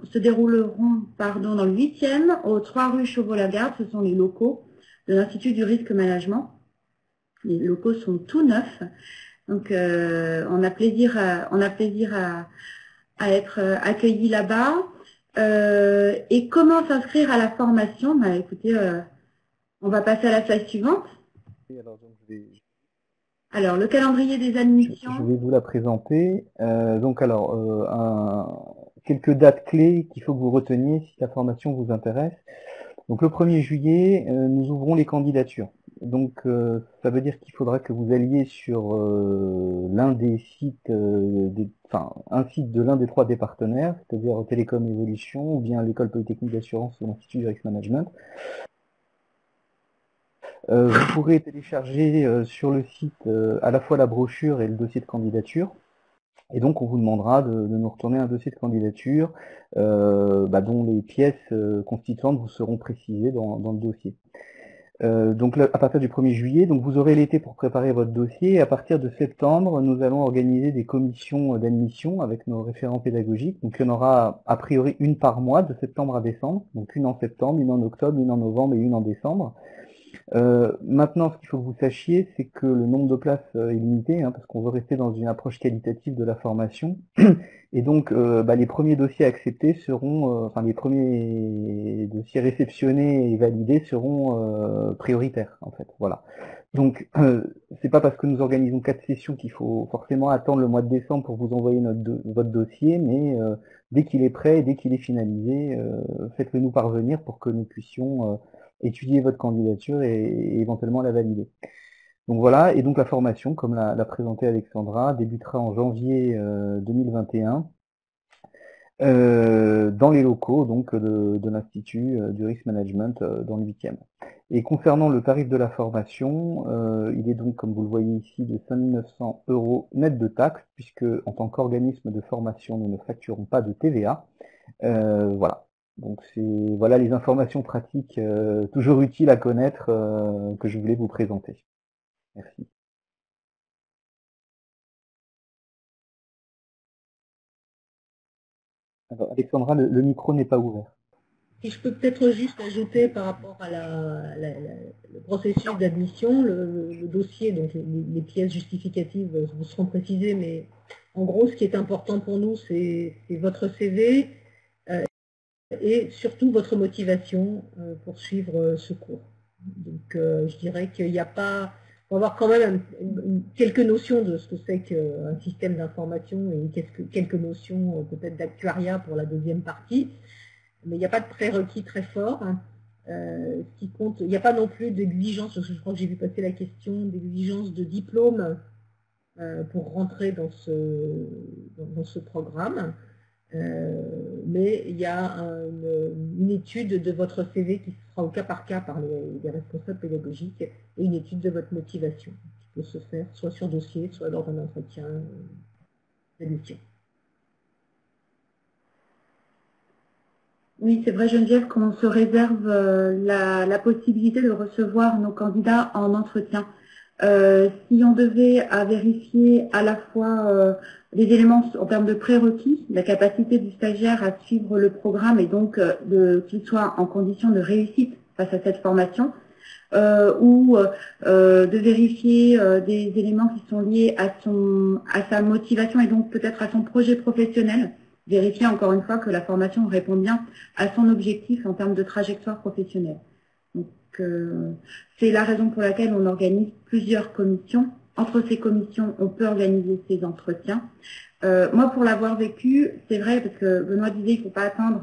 dans le 8e, aux 3 rue Chauveau-Lagarde. Ce sont les locaux de l'Institut du risque management. Les locaux sont tout neufs. Donc, on a plaisir à être accueillis là-bas. Et comment s'inscrire à la formation? Bah, écoutez, on va passer à la slide suivante. Alors, le calendrier des admissions. Je vais vous la présenter. Quelques dates clés qu'il faut que vous reteniez si la formation vous intéresse. Donc, le 1er juillet, nous ouvrons les candidatures. Donc, ça veut dire qu'il faudra que vous alliez sur l'un des sites, un site de l'un des 3 des partenaires, c'est-à-dire Télécom Evolution ou bien l'École Polytechnique d'Assurance ou l'Institut du Risk Management. Vous pourrez télécharger sur le site à la fois la brochure et le dossier de candidature. Et donc on vous demandera de nous retourner un dossier de candidature dont les pièces constituantes vous seront précisées dans le dossier. Donc là, à partir du 1er juillet, donc vous aurez l'été pour préparer votre dossier. Et à partir de septembre, nous allons organiser des commissions d'admission avec nos référents pédagogiques. Donc il y en aura a priori une par mois, de septembre à décembre. Donc une en septembre, une en octobre, une en novembre et une en décembre. Maintenant, ce qu'il faut que vous sachiez, c'est que le nombre de places est limité, parce qu'on veut rester dans une approche qualitative de la formation. Et donc, les premiers dossiers acceptés seront, les premiers dossiers réceptionnés et validés seront prioritaires, en fait. Voilà. Donc, c'est pas parce que nous organisons 4 sessions qu'il faut forcément attendre le mois de décembre pour vous envoyer votre dossier, mais dès qu'il est prêt et dès qu'il est finalisé, faites-le nous parvenir pour que nous puissions étudier votre candidature et éventuellement la valider. Donc voilà, et donc la formation, comme l'a présenté Alexandra, débutera en janvier 2021 dans les locaux donc de l'Institut du Risk Management dans le 8e. Et concernant le tarif de la formation, il est donc, comme vous le voyez ici, de 5 900 € net de taxes, puisque en tant qu'organisme de formation, nous ne facturons pas de TVA. Voilà. Donc voilà les informations pratiques toujours utiles à connaître que je voulais vous présenter. Merci. Alors, Alexandra, le micro n'est pas ouvert. Si je peux peut-être juste ajouter par rapport à le processus d'admission, le dossier, donc les pièces justificatives vous seront précisées, mais en gros, ce qui est important pour nous, c'est votre CV, et surtout votre motivation pour suivre ce cours. Donc je dirais qu'il n'y a pas, faut avoir quand même quelques notions de ce que c'est qu'un système d'information et quelques notions peut-être d'actuariat pour la deuxième partie, mais il n'y a pas de prérequis très fort. Ce qui compte, il n'y a pas non plus d'exigence, je crois que j'ai vu passer la question, d'exigence de diplôme pour rentrer dans ce programme. Mais il y a une étude de votre CV qui sera au cas par cas par les responsables pédagogiques et une étude de votre motivation qui peut se faire soit sur dossier, soit lors d'un entretien d'admission. Oui, c'est vrai, Geneviève, qu'on se réserve la possibilité de recevoir nos candidats en entretien. Si on devait vérifier à la fois les éléments en termes de prérequis, la capacité du stagiaire à suivre le programme et donc qu'il soit en condition de réussite face à cette formation, ou de vérifier des éléments qui sont liés à sa motivation et donc peut-être à son projet professionnel, vérifier encore une fois que la formation répond bien à son objectif en termes de trajectoire professionnelle. Donc, c'est la raison pour laquelle on organise plusieurs commissions. Entre ces commissions, on peut organiser ces entretiens. Moi, pour l'avoir vécu, c'est vrai, parce que Benoît disait qu'il ne faut pas attendre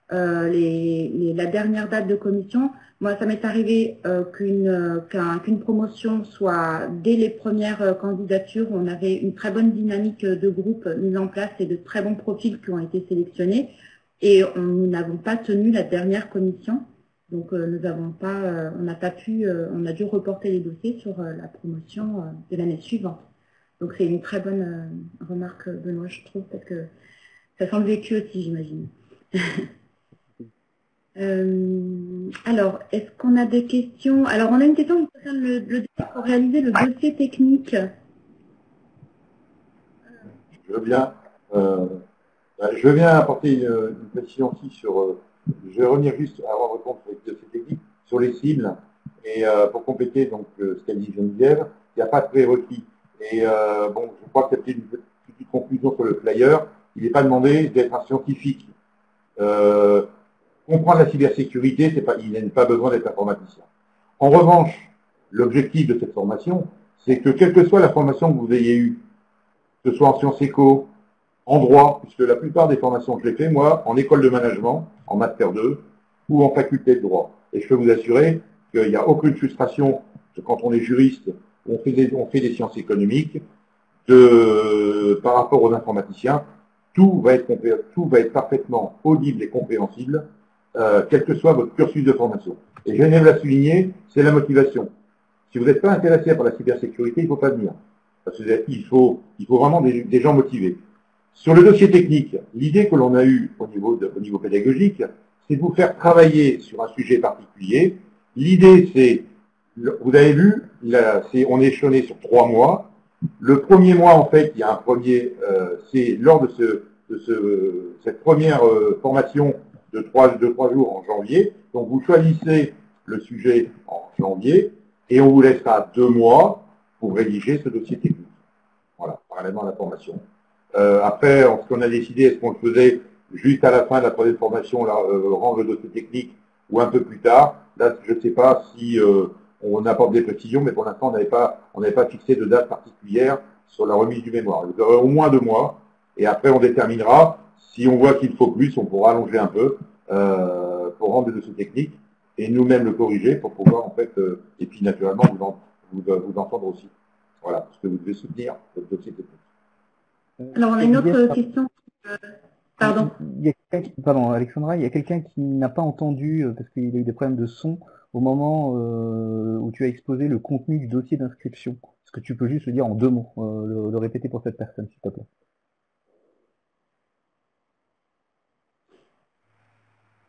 la dernière date de commission. Moi, ça m'est arrivé qu'une promotion soit dès les premières candidatures. On avait une très bonne dynamique de groupe mise en place et de très bons profils qui ont été sélectionnés. Et nous n'avons pas tenu la dernière commission. Donc on a dû reporter les dossiers sur la promotion de l'année suivante. Donc c'est une très bonne remarque, Benoît, je trouve, parce que ça semble vécu aussi, j'imagine. Alors, est-ce qu'on a des questions? Alors, on a une question qui concerne pour réaliser le dossier technique. Je veux bien apporter une précision aussi sur... je vais revenir juste avant de répondre sur les dossiers techniques, sur les cibles, et pour compléter donc ce qu'a dit Geneviève, il n'y a pas de prérequis. Et je crois que c'était une petite conclusion sur le flyer. Il n'est pas demandé d'être un scientifique. Comprendre la cybersécurité, il n'a pas besoin d'être informaticien. En revanche, l'objectif de cette formation, c'est que quelle que soit la formation que vous ayez eue, que ce soit en sciences éco, en droit, puisque la plupart des formations que j'ai fait, moi, en école de management, en master 2, ou en faculté de droit. Et je peux vous assurer qu'il n'y a aucune frustration quand on est juriste, on fait des sciences économiques, par rapport aux informaticiens, tout va être parfaitement audible et compréhensible, quel que soit votre cursus de formation. Et Geneviève l'a souligné, c'est la motivation. Si vous n'êtes pas intéressé par la cybersécurité, il ne faut pas venir. Parce qu'il faut vraiment des gens motivés. Sur le dossier technique, l'idée que l'on a eue au niveau pédagogique, c'est de vous faire travailler sur un sujet particulier. L'idée, c'est, vous avez vu, on est échelonné sur 3 mois. Le premier mois, en fait, il y a un premier, c'est lors de cette première formation de 3 jours en janvier. Donc, vous choisissez le sujet en janvier et on vous laissera 2 mois pour rédiger ce dossier technique. Voilà, parallèlement à la formation. Après, ce qu'on a décidé, est-ce qu'on le faisait juste à la fin de la troisième formation, rendre le dossier technique, ou un peu plus tard. Là, je ne sais pas si on apporte des précisions, mais pour l'instant, on n'avait pas fixé de date particulière sur la remise du mémoire. Vous aurez au moins 2 mois, et après, on déterminera. Si on voit qu'il faut plus, on pourra allonger un peu pour rendre le dossier technique et nous-mêmes le corriger pour pouvoir, en fait, et puis naturellement, vous entendre aussi. Voilà, parce que vous devez soutenir votre dossier technique. Alors, on a une autre question. Pardon. Pardon, Alexandra, il y a quelqu'un qui n'a pas entendu, parce qu'il a eu des problèmes de son, au moment où tu as exposé le contenu du dossier d'inscription. Est-ce que tu peux juste le dire en 2 mots, le répéter pour cette personne, s'il te plaît?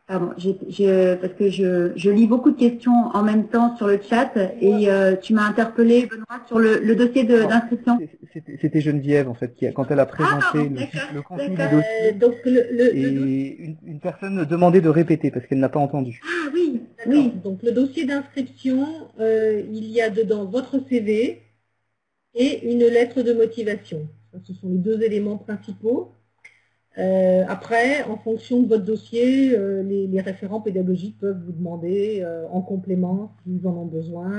Pardon, parce que je lis beaucoup de questions en même temps sur le chat et tu m'as interpellé, Benoît, sur le dossier d'inscription. C'était Geneviève, en fait, quand elle a présenté le contenu du dossier, donc une personne demandait de répéter parce qu'elle n'a pas entendu. Ah oui, oui. Donc le dossier d'inscription, il y a dedans votre CV et une lettre de motivation. Ce sont les 2 éléments principaux. Après, en fonction de votre dossier, les référents pédagogiques peuvent vous demander en complément, s'ils en ont besoin,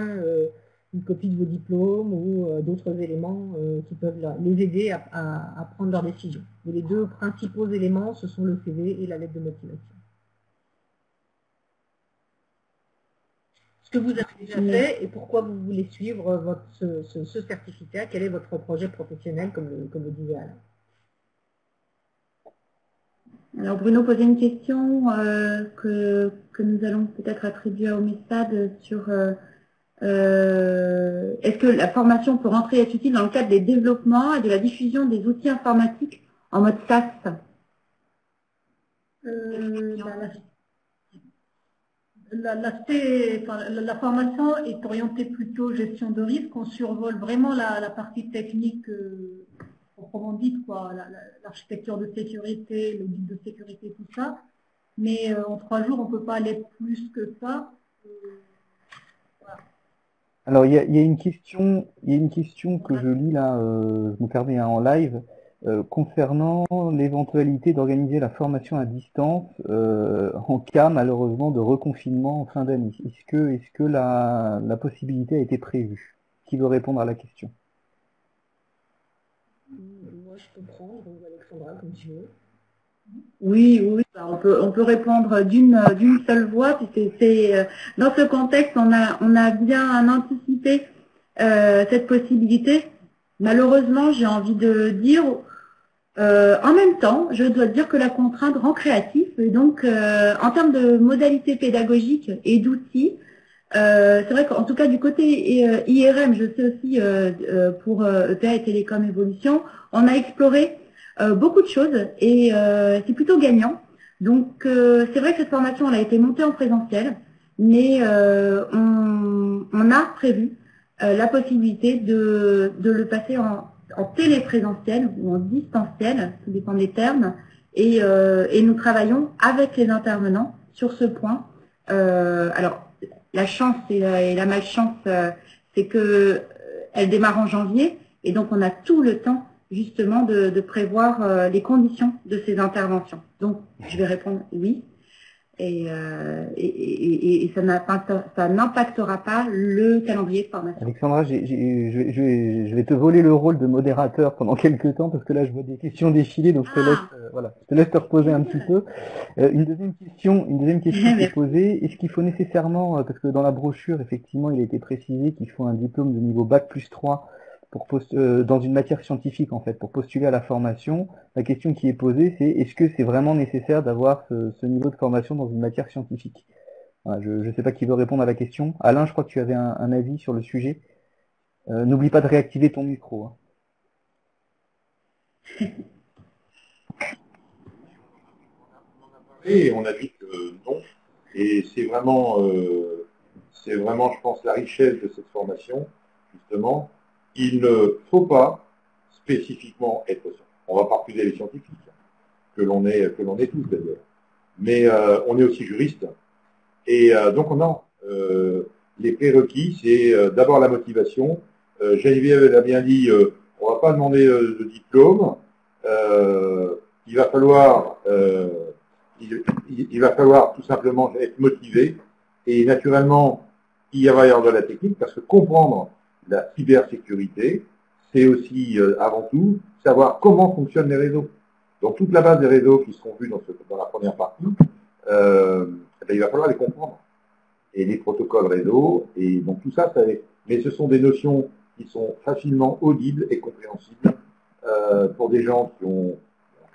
une copie de vos diplômes ou d'autres éléments qui peuvent les aider à prendre leurs décisions. Mais les 2 principaux éléments, ce sont le CV et la lettre de motivation. Ce que vous avez déjà fait et pourquoi vous voulez suivre ce certificat, quel est votre projet professionnel, comme le disait Alain. Alors Bruno posait une question que nous allons peut-être attribuer à Omestad sur est-ce que la formation peut rentrer et être utile dans le cadre des développements et de la diffusion des outils informatiques en mode SaaS? La formation est orientée plutôt gestion de risque. On survole vraiment la partie technique proprement dite, quoi, l'architecture de sécurité, l'audit de sécurité, tout ça. Mais en 3 jours, on ne peut pas aller plus que ça. Voilà. Alors, il y a une question que je lis là, je me permets en live, concernant l'éventualité d'organiser la formation à distance en cas malheureusement de reconfinement en fin d'année. Est-ce que la possibilité a été prévue? Qui veut répondre à la question? Moi, je peux prendre, Alexandra, comme tu veux. Oui, on peut répondre d'une seule voix. Dans ce contexte, on a bien anticipé cette possibilité. Malheureusement, j'ai envie de dire, en même temps, je dois dire que la contrainte rend créatif. Et donc, en termes de modalités pédagogiques et d'outils, c'est vrai qu'en tout cas du côté IRM, je sais aussi pour EPA et Télécom Évolution, on a exploré beaucoup de choses et c'est plutôt gagnant. Donc c'est vrai que cette formation elle a été montée en présentiel, mais on a prévu la possibilité de le passer en téléprésentiel ou en distanciel, tout dépend des termes, et nous travaillons avec les intervenants sur ce point. Alors la chance et la malchance, c'est que elle démarre en janvier et donc on a tout le temps justement de prévoir les conditions de ces interventions. Donc je vais répondre oui et ça n'impactera pas le calendrier de formation. Alexandra, je vais te voler le rôle de modérateur pendant quelques temps parce que là je vois des questions défiler, donc je te laisse te reposer un petit peu. Une deuxième question qui est posée, est-ce qu'il faut nécessairement, parce que dans la brochure effectivement il a été précisé qu'il faut un diplôme de niveau Bac+3 dans une matière scientifique en fait, pour postuler à la formation. La question qui est posée, c'est est-ce que c'est vraiment nécessaire d'avoir ce niveau de formation dans une matière scientifique? Voilà, je ne sais pas qui veut répondre à la question. Alain, je crois que tu avais un avis sur le sujet. N'oublie pas de réactiver ton micro. Hein. et on a dit que non. Et c'est vraiment, je pense, la richesse de cette formation, justement. Il ne faut pas spécifiquement être scientifique. On va pas refuser les scientifiques, que l'on est tous d'ailleurs. Mais on est aussi juriste. Et donc on a les prérequis, c'est d'abord la motivation. Geneviève l'a bien dit, on va pas demander de diplôme. Il va falloir tout simplement être motivé. Et naturellement, il va y avoir de la technique, parce que comprendre la cybersécurité, c'est aussi avant tout savoir comment fonctionnent les réseaux. Donc toute la base des réseaux qui seront vus dans la première partie, il va falloir les comprendre. Et les protocoles réseau, et donc tout ça, mais ce sont des notions qui sont facilement audibles et compréhensibles pour des gens qui ont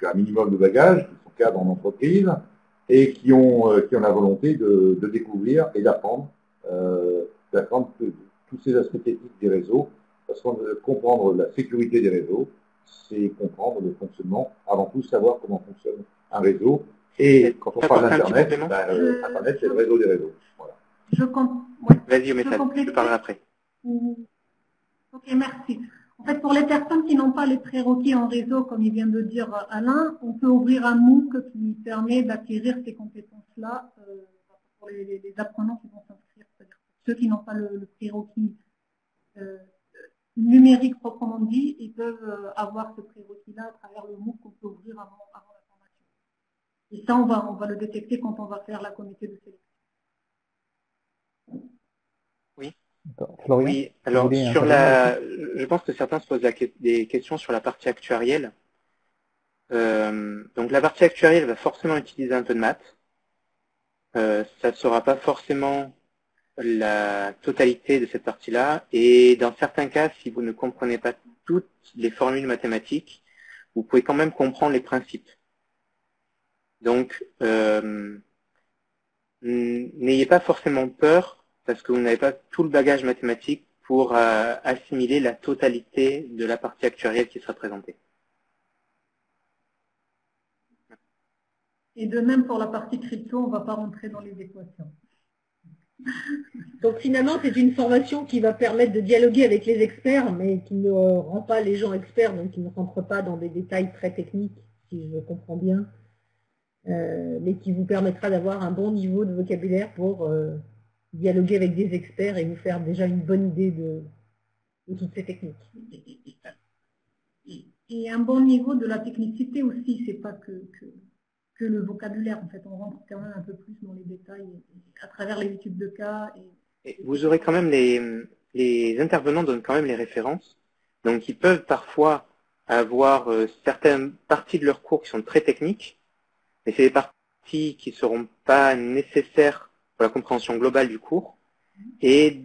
un minimum de bagages, qui sont cadres en entreprise, et qui ont la volonté de découvrir et d'apprendre tous ces aspects techniques des réseaux, parce que comprendre la sécurité des réseaux, c'est comprendre le fonctionnement, avant tout savoir comment fonctionne un réseau. Et quand on parle d'Internet, Internet, c'est le réseau des réseaux. Voilà. Vas-y, au message, je parlerai après. Ok, merci. En fait, pour les personnes qui n'ont pas les prérequis en réseau, comme il vient de dire Alain, on peut ouvrir un MOOC qui permet d'acquérir ces compétences-là pour les apprenants qui vont s'inscrire. C'est-à-dire ceux qui n'ont pas le prérequis numérique proprement dit, ils peuvent avoir ce prérequis-là à travers le MOOC qu'on peut ouvrir avant la formation. Et ça, on va le détecter quand on va faire la comité de sélection. Oui. Florian, oui, alors je pense que certains se posent des questions sur la partie actuarielle. Donc la partie actuarielle va forcément utiliser un peu de maths. Ça ne sera pas forcément la totalité de cette partie-là. Et dans certains cas, si vous ne comprenez pas toutes les formules mathématiques, vous pouvez quand même comprendre les principes. Donc, n'ayez pas forcément peur parce que vous n'avez pas tout le bagage mathématique pour assimiler la totalité de la partie actuarielle qui sera présentée. Et de même pour la partie crypto, on ne va pas rentrer dans les équations. Donc finalement, c'est une formation qui va permettre de dialoguer avec les experts, mais qui ne rend pas les gens experts, donc qui ne rentre pas dans des détails très techniques, si je comprends bien, mais qui vous permettra d'avoir un bon niveau de vocabulaire pour dialoguer avec des experts et vous faire déjà une bonne idée de toutes ces techniques. Et un bon niveau de la technicité aussi, c'est pas que le vocabulaire. En fait, on rentre quand même un peu plus dans les détails à travers les études de cas. Et vous aurez quand même les intervenants donnent quand même les références. Donc, ils peuvent parfois avoir certaines parties de leur cours qui sont très techniques, mais c'est des parties qui ne seront pas nécessaires pour la compréhension globale du cours. Et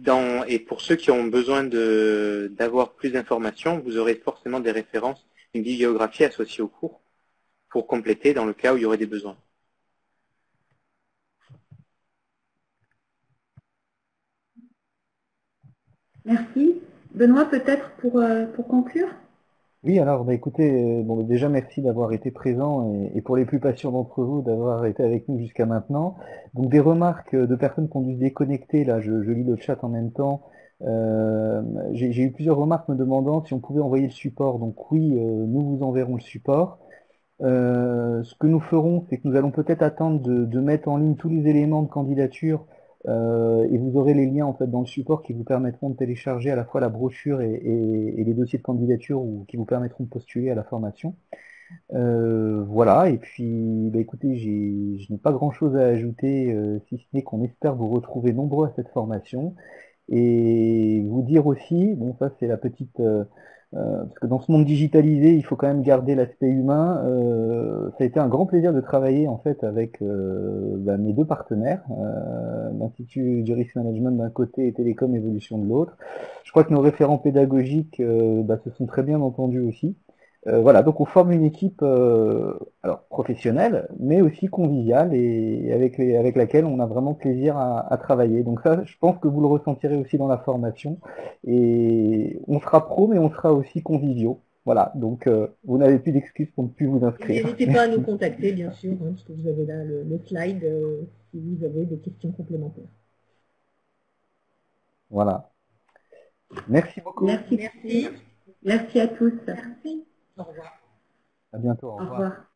pour ceux qui ont besoin d'avoir plus d'informations, vous aurez forcément des références, une bibliographie associée au cours pour compléter dans le cas où il y aurait des besoins. Merci. Benoît, peut-être pour conclure? Oui, alors écoutez, déjà merci d'avoir été présent et pour les plus patients d'entre vous d'avoir été avec nous jusqu'à maintenant. Donc des remarques de personnes qui ont dû se déconnecter, là je lis le chat en même temps. J'ai eu plusieurs remarques me demandant si on pouvait envoyer le support. Donc oui, nous vous enverrons le support. Ce que nous ferons, c'est que nous allons peut-être attendre de mettre en ligne tous les éléments de candidature et vous aurez les liens en fait dans le support qui vous permettront de télécharger à la fois la brochure et les dossiers de candidature ou qui vous permettront de postuler à la formation. Voilà, et puis écoutez, je n'ai pas grand chose à ajouter si ce n'est qu'on espère vous retrouver nombreux à cette formation et vous dire aussi, bon ça c'est la petite parce que dans ce monde digitalisé, il faut quand même garder l'aspect humain. Ça a été un grand plaisir de travailler en fait avec mes deux partenaires, l'Institut du Risk Management d'un côté et Télécom Évolution de l'autre. Je crois que nos référents pédagogiques se sont très bien entendus aussi. Voilà, donc on forme une équipe alors professionnelle, mais aussi conviviale et avec laquelle on a vraiment plaisir à travailler. Donc ça, je pense que vous le ressentirez aussi dans la formation. Et on sera pro, mais on sera aussi conviviaux. Voilà, donc vous n'avez plus d'excuses pour ne plus vous inscrire. N'hésitez pas à nous contacter, bien sûr, hein, parce que vous avez là le slide si vous avez des questions complémentaires. Voilà. Merci beaucoup. Merci. Merci. Merci à tous. Merci. Au revoir. À bientôt. Au revoir.